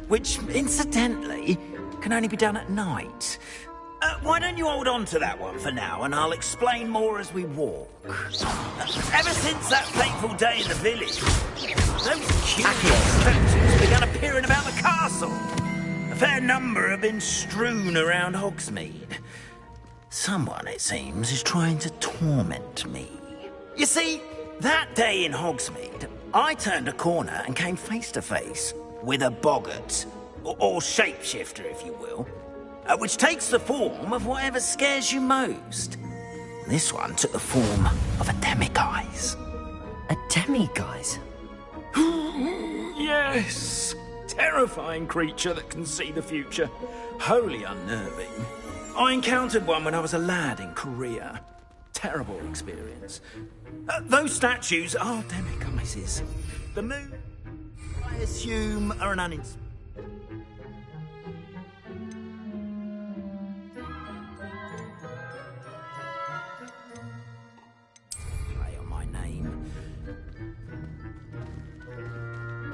Which, incidentally, can only be done at night. Why don't you hold on to that one for now, and I'll explain more as we walk. Ever since that fateful day in the village, those curious statues began appearing about the castle. A fair number have been strewn around Hogsmeade. Someone, it seems, is trying to torment me. You see, that day in Hogsmeade, I turned a corner and came face to face with a boggart, or shapeshifter, if you will, which takes the form of whatever scares you most. This one took the form of a demiguise. A demiguise? Yes. Terrifying creature that can see the future. Wholly unnerving. I encountered one when I was a lad in Korea. Terrible experience. Those statues are demiguises. The moon, I assume, are an uninspired. Play on my name.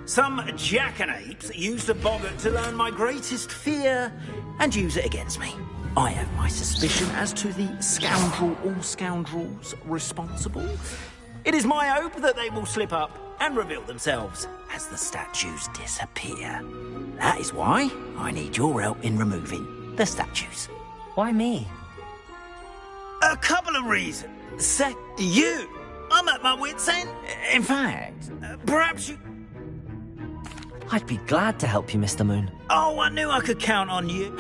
Some jackanapes used a boggart to learn my greatest fear and use it against me. I have my suspicion as to the scoundrel or scoundrels responsible. It is my hope that they will slip up and reveal themselves as the statues disappear. That is why I need your help in removing the statues. Why me? A couple of reasons. You. I'm at my wit's end. In fact, perhaps you... I'd be glad to help you, Mr. Moon. Oh, I knew I could count on you.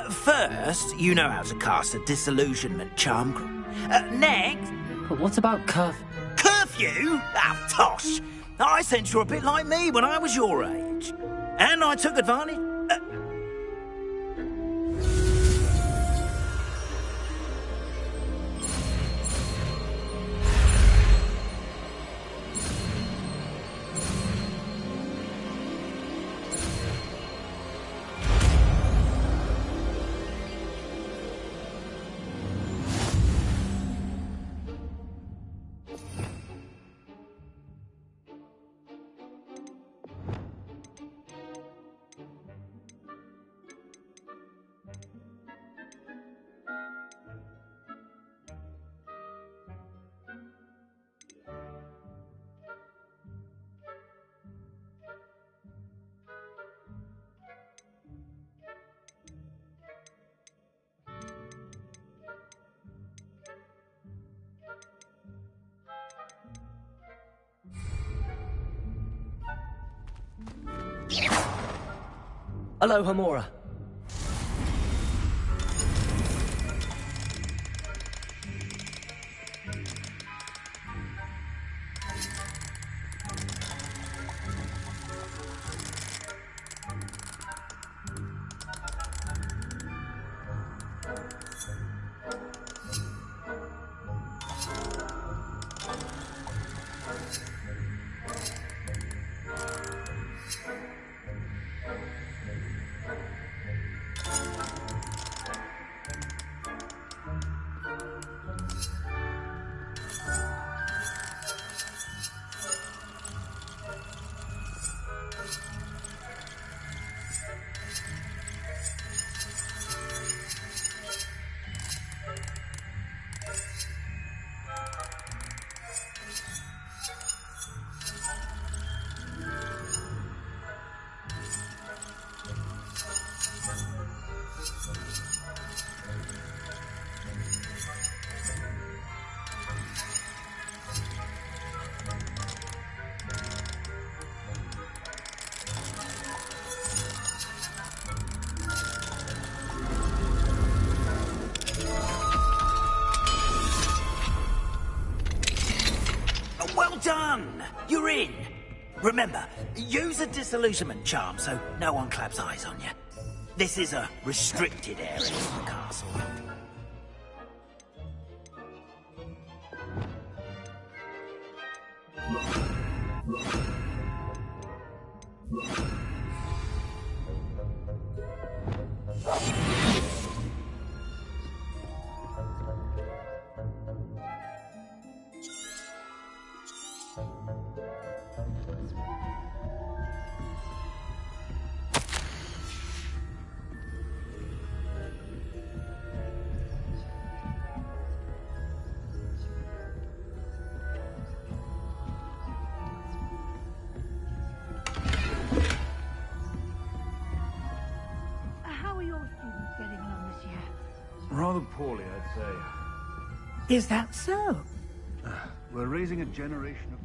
First, you know how to cast a disillusionment charm. Next... But what about Curfew? Ah, tosh. I sense you're a bit like me when I was your age. And I took advantage... Hello, Hamura. Well done! You're in! Remember, use a disillusionment charm so no one claps eyes on you. This is a restricted area of the castle. How are your students getting along this year? Rather poorly, I'd say. Is that so? We're raising a generation of...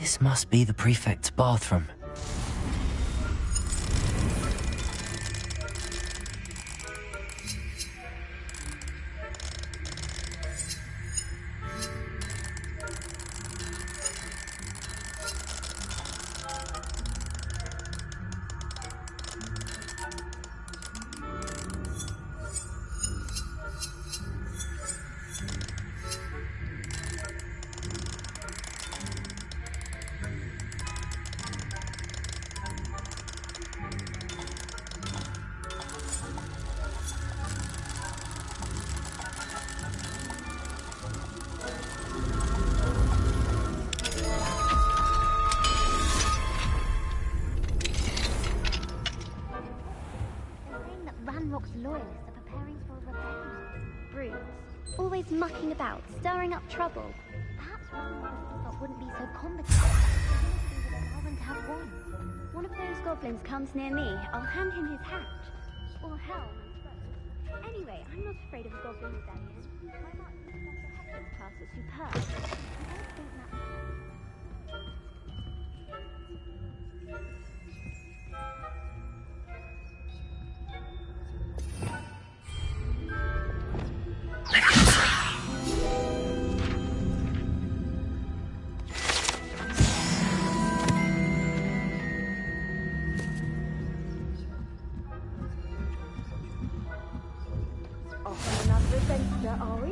This must be the prefect's bathroom. Loyalists are preparing for a rebellion. Brutes, always mucking about, stirring up trouble. Perhaps Ranrock wouldn't be so competent. Would allow them to have one. One of those goblins comes near me, I'll hand him his hat. Or helm and bow. Anyway, I'm not afraid of a goblin rebellion. My mark of the Hector's class is superb. I don't think that... Off on another adventure, are we?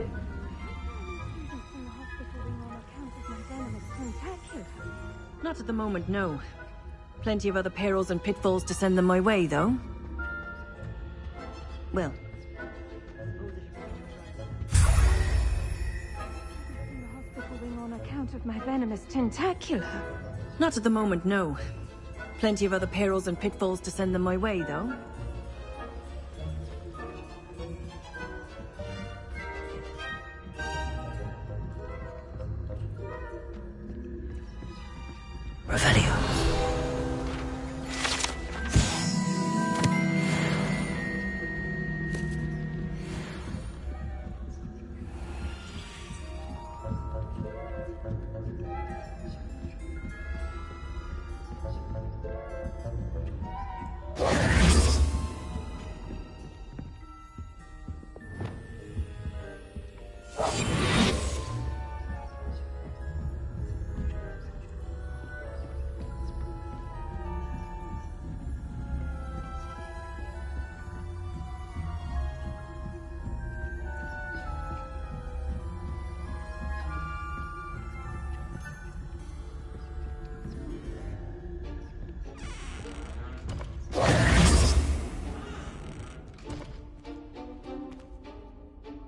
From the hospital wing on account of my venomous tentacle. Not at the moment, no. Plenty of other perils and pitfalls to send them my way, though. Well. From the hospital wing on account of my venomous tentacular. Not at the moment, no. Plenty of other perils and pitfalls to send them my way, though. Revelio.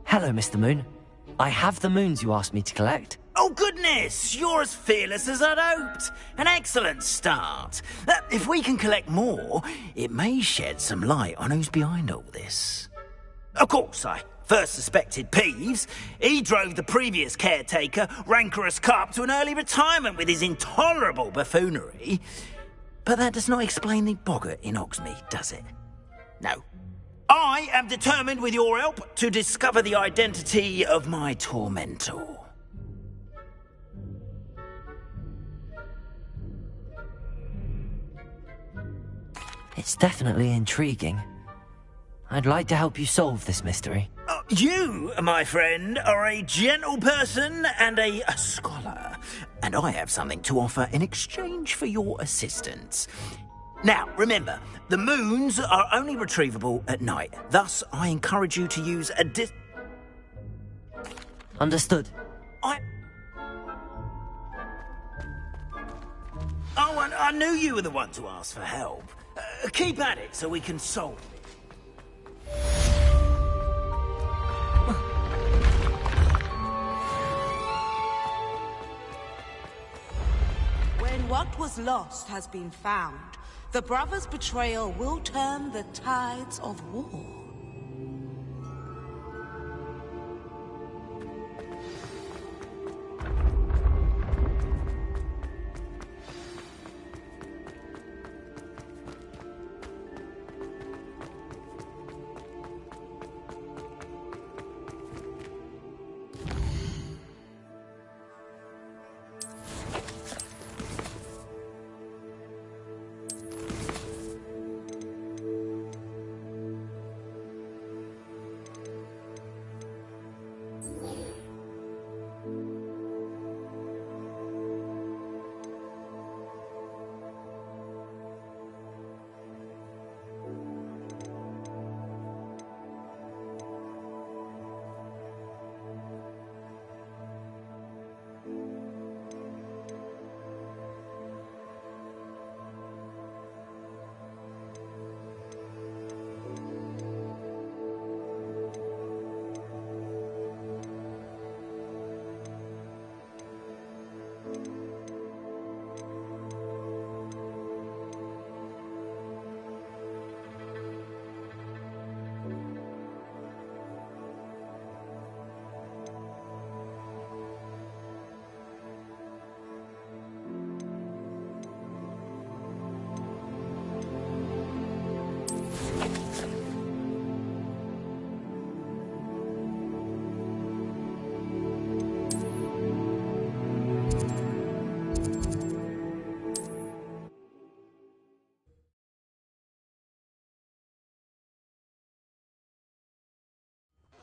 Hello, Mr. Moon. I have the moons you asked me to collect. Oh, goodness! You're as fearless as I'd hoped. An excellent start. If we can collect more, it may shed some light on who's behind all this. Of course, I first suspected Peeves. He drove the previous caretaker, Rancorous Carp, to an early retirement with his intolerable buffoonery. But that does not explain the boggart in Hogsmeade, does it? No. I am determined, with your help, to discover the identity of my tormentor. It's definitely intriguing. I'd like to help you solve this mystery. You, my friend, are a gentle person and a scholar, and I have something to offer in exchange for your assistance. Now, remember, the moons are only retrievable at night. Thus, I encourage you to use a Understood. I knew you were the one to ask for help. Keep at it so we can solve it. When what was lost has been found, the brothers' betrayal will turn the tides of war.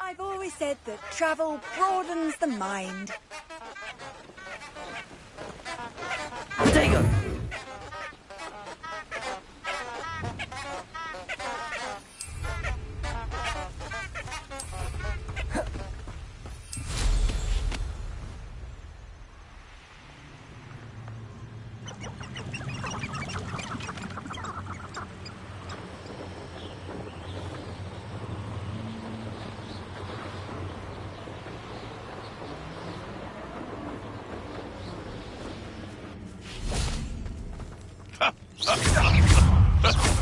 I've always said that travel broadens the mind. Potato!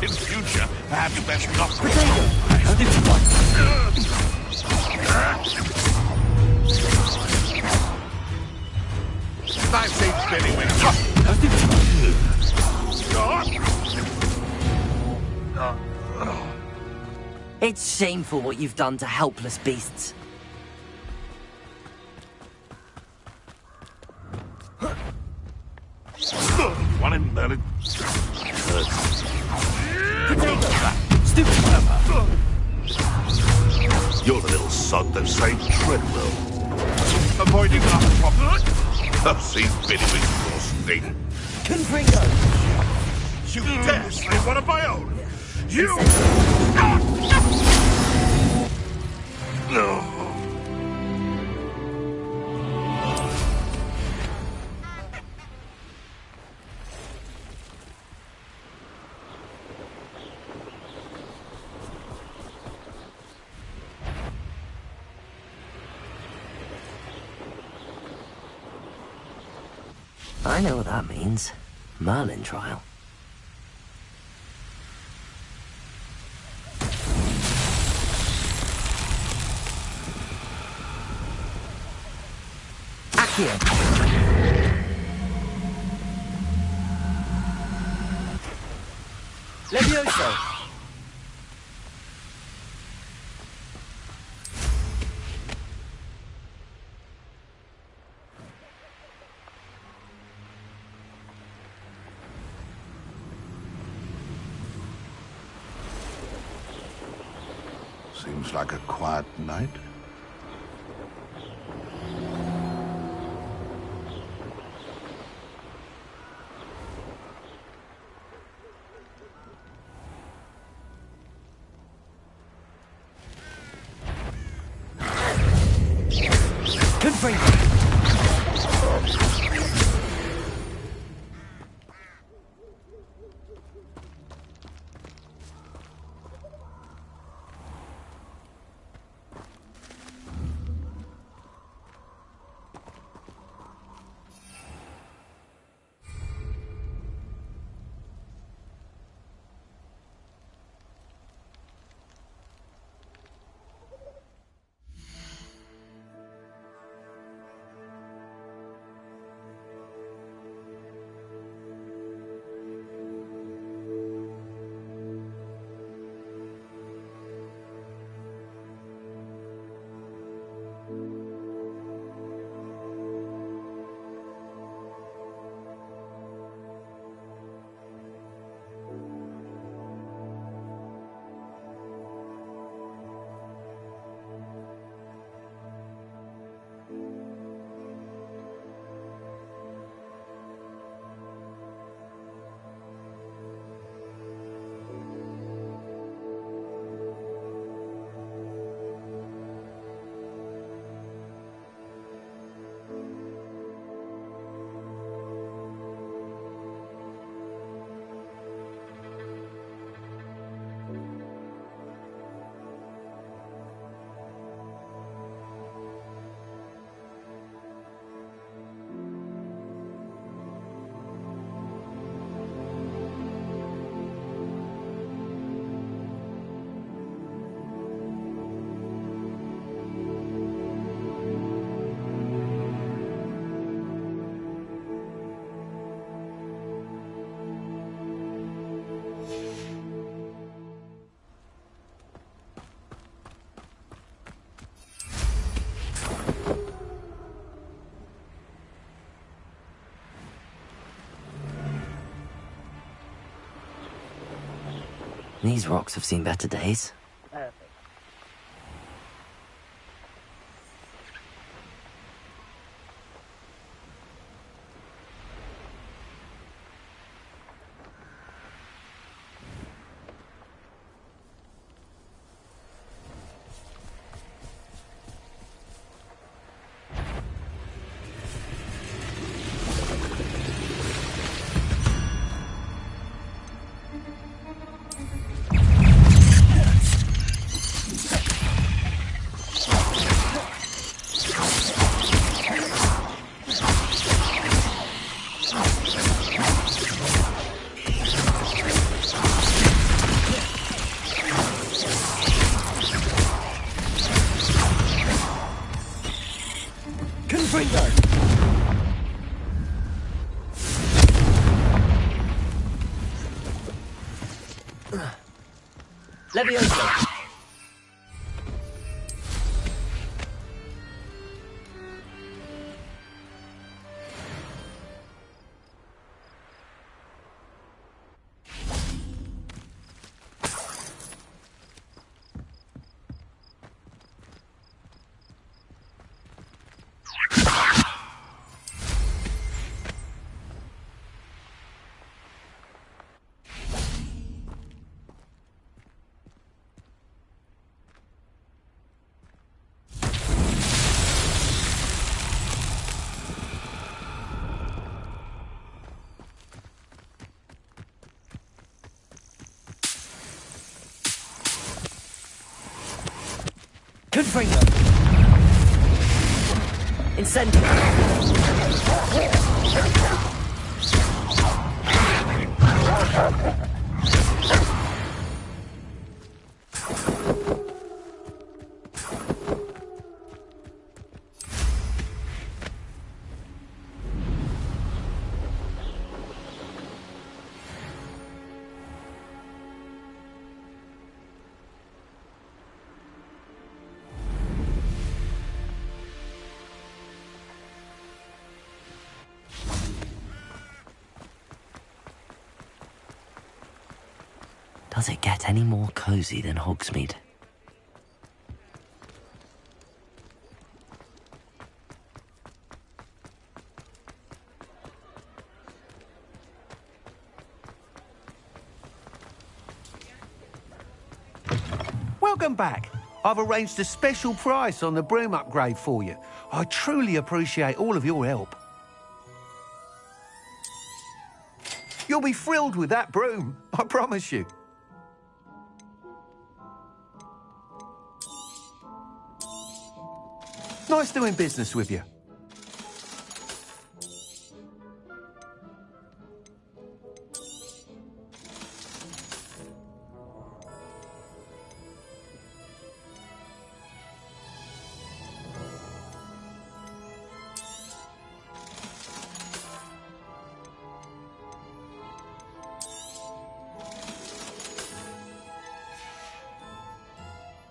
In future, perhaps best not. Nice eight spinning It's shameful what you've done to helpless beasts. One in Merlin. Stupid clever. You're the little sod that saved Treadwell. Avoiding our problem. See, Biddywink's more sting. Confringo! You dare slay one of my own! You! No. I know what that means. Merlin trial. Accio! Levioso! Seems like a quiet night. Good for you. These rocks have seen better days. Levioso! Confringo! Incendio! Does it get any more cozy than Hogsmeade? Welcome back. I've arranged a special price on the broom upgrade for you. I truly appreciate all of your help. You'll be thrilled with that broom, I promise you. Nice doing business with you.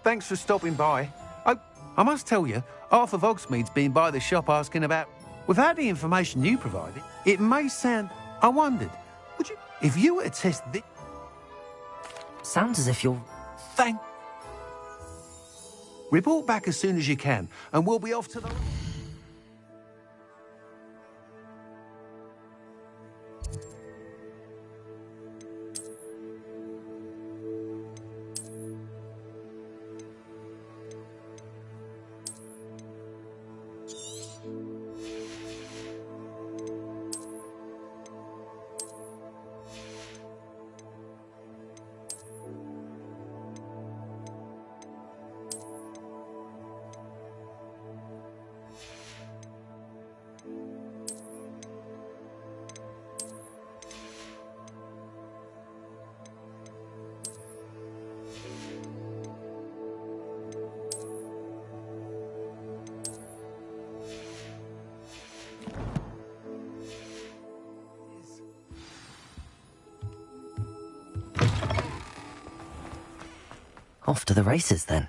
Thanks for stopping by. I must tell you, half of Hogsmeade's been by the shop asking about... Without the information you provided, it may sound... I wondered, would you... If you were to test this... Sounds as if you're... Report back as soon as you can, and we'll be off to the... Off to the races, then.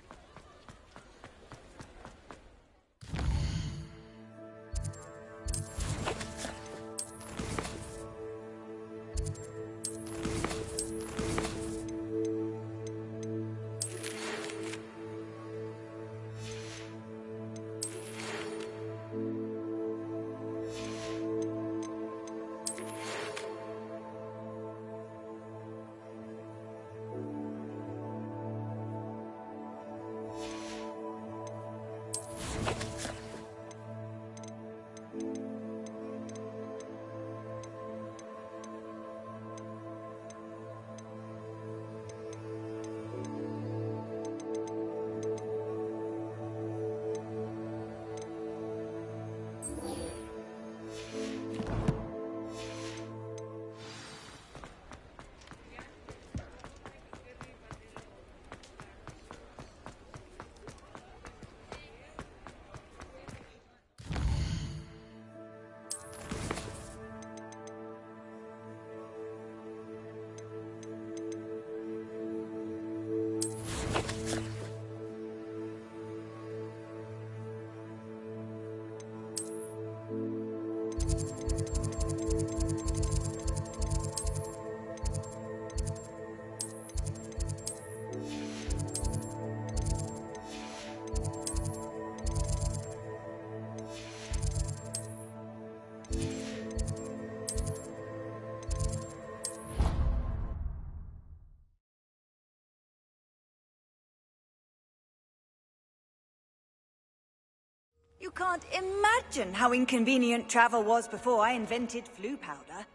You can't imagine how inconvenient travel was before I invented Floo powder.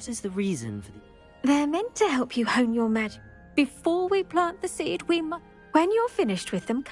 What is the reason for the... They're meant to help you hone your magic. Before we plant the seed, we must... When you're finished with them...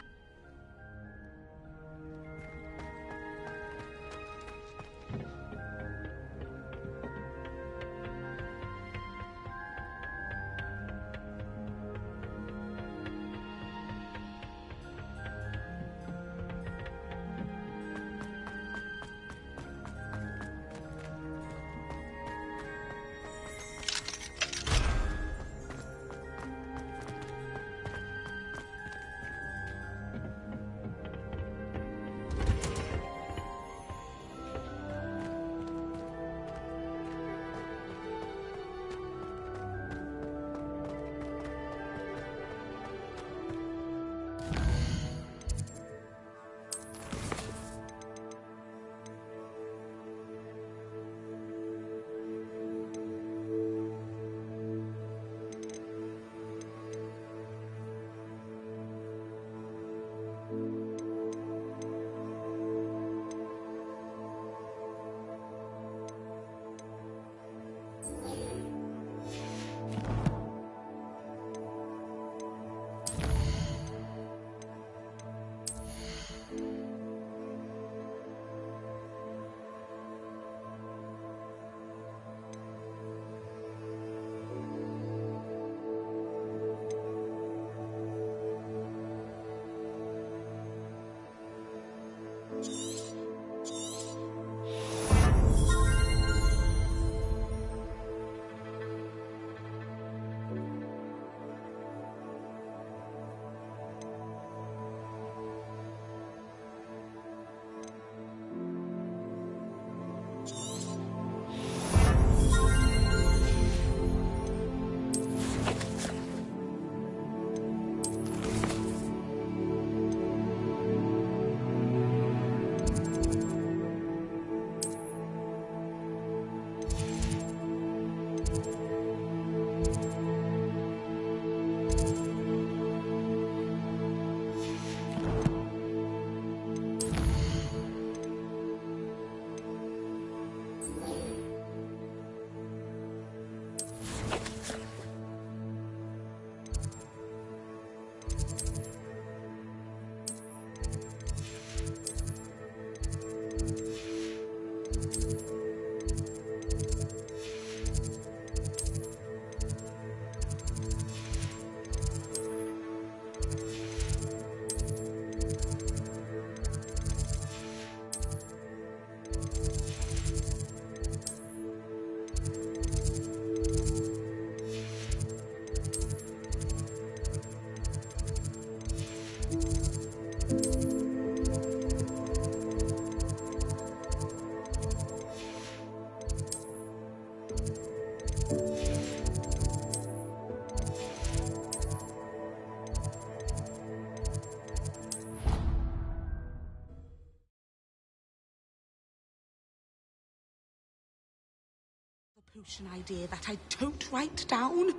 Potion idea that I don't write down.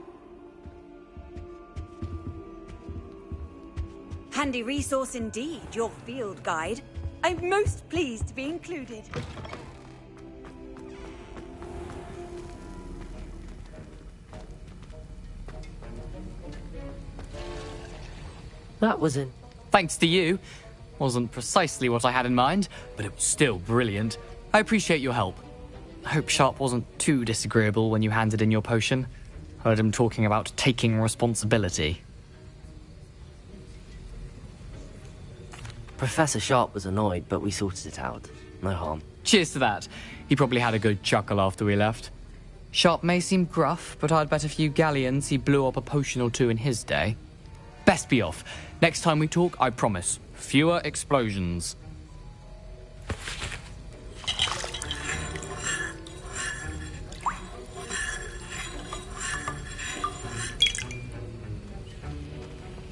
Handy resource indeed, your field guide. I'm most pleased to be included. That was in... Thanks to you. Wasn't precisely what I had in mind, but it was still brilliant. I appreciate your help. I hope Sharp wasn't too disagreeable when you handed in your potion. Heard him talking about taking responsibility. Professor Sharp was annoyed, but we sorted it out. No harm. Cheers to that. He probably had a good chuckle after we left. Sharp may seem gruff, but I'd bet a few galleons he blew up a potion or two in his day. Best be off. Next time we talk, I promise, fewer explosions.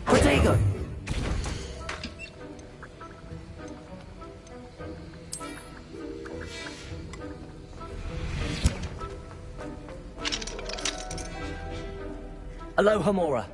Protego! Alohomora.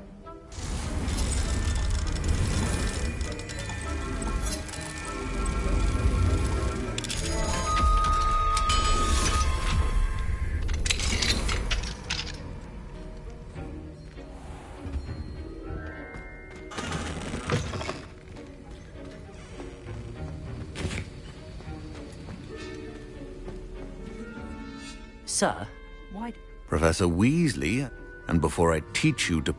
Sir, why... Professor Weasley, and before I teach you to...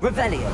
Revelio.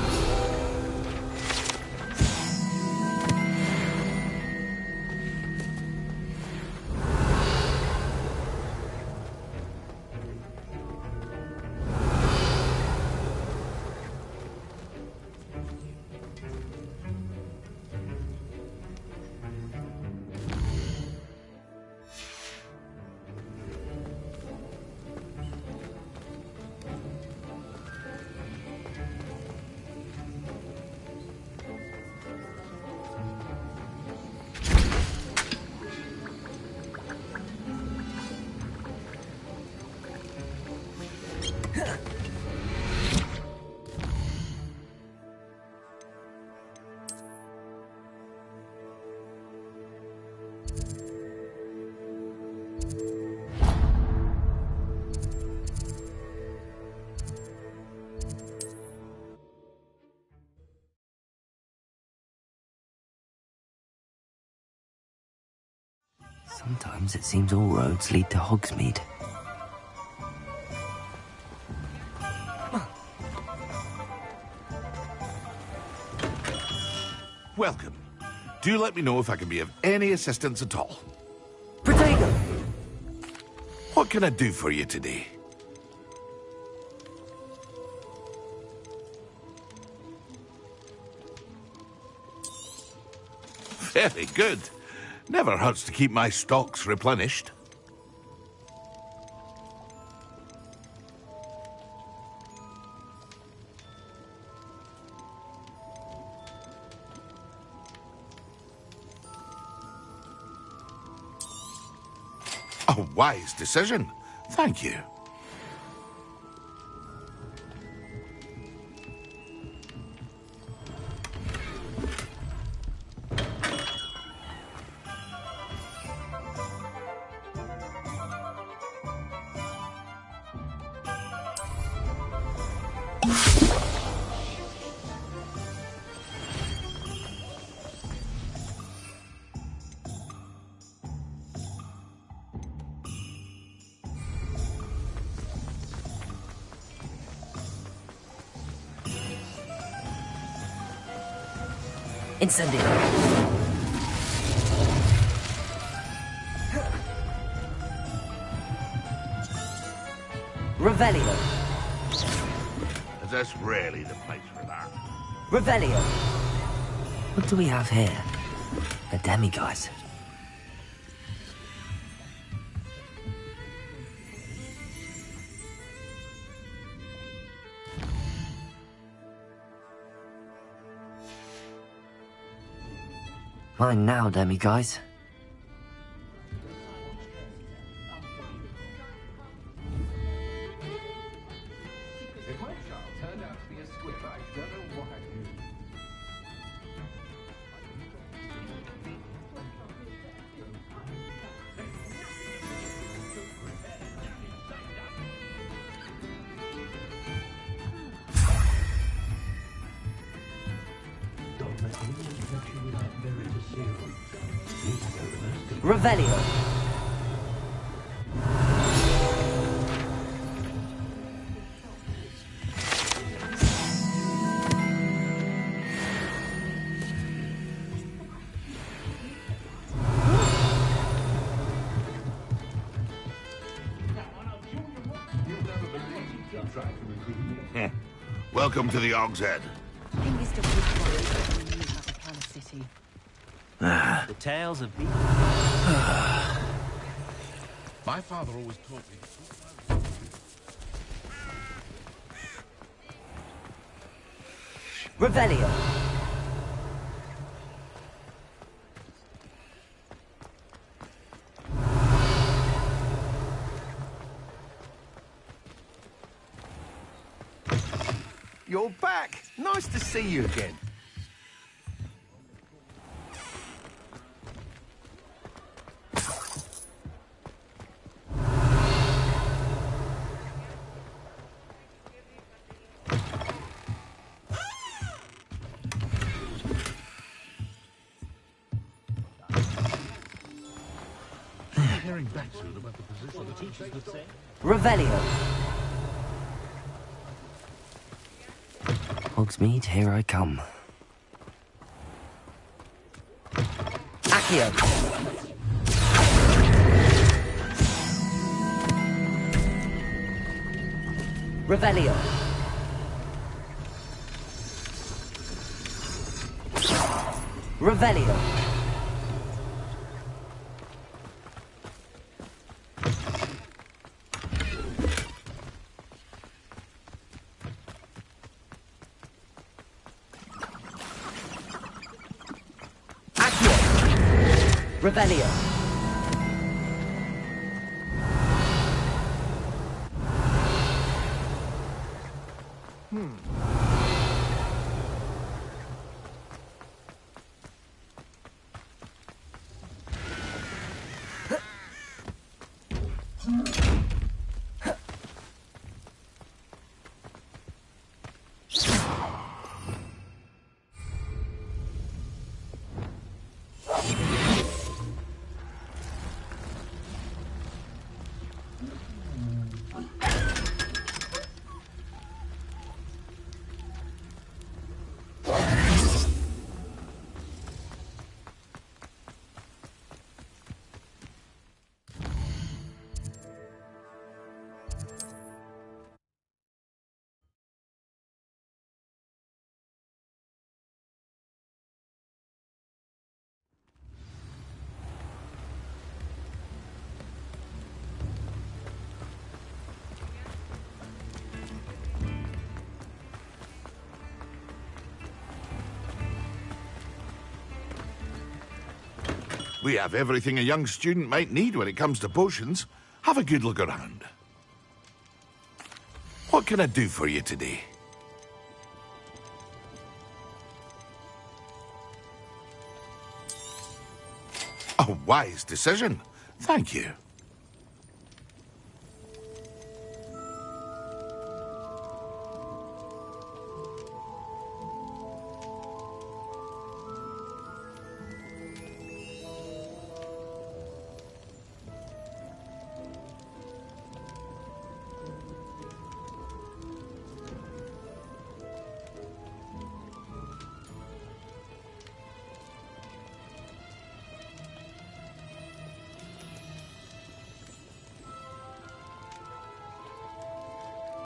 Sometimes it seems all roads lead to Hogsmeade. Welcome. Do let me know if I can be of any assistance at all. Protego! What can I do for you today? Very good. Never hurts to keep my stocks replenished. A wise decision. Thank you. Incendio. Revelio. Is this really the place for that? Revelio. What do we have here? A demiguise. Mine now, demiguise. If my child turned out to be a squib, I don't know what I'd do. Revelio. Welcome to the Og's Head. The tales of... My father always taught me. Revelio. You're back. Nice to see you again. hearing back soon about the position of the teachers would say. Revelio. Hogsmeade, here I come. Accio. Revelio. Revelio. Revelio. We have everything a young student might need when it comes to potions. Have a good look around. What can I do for you today? A wise decision. Thank you.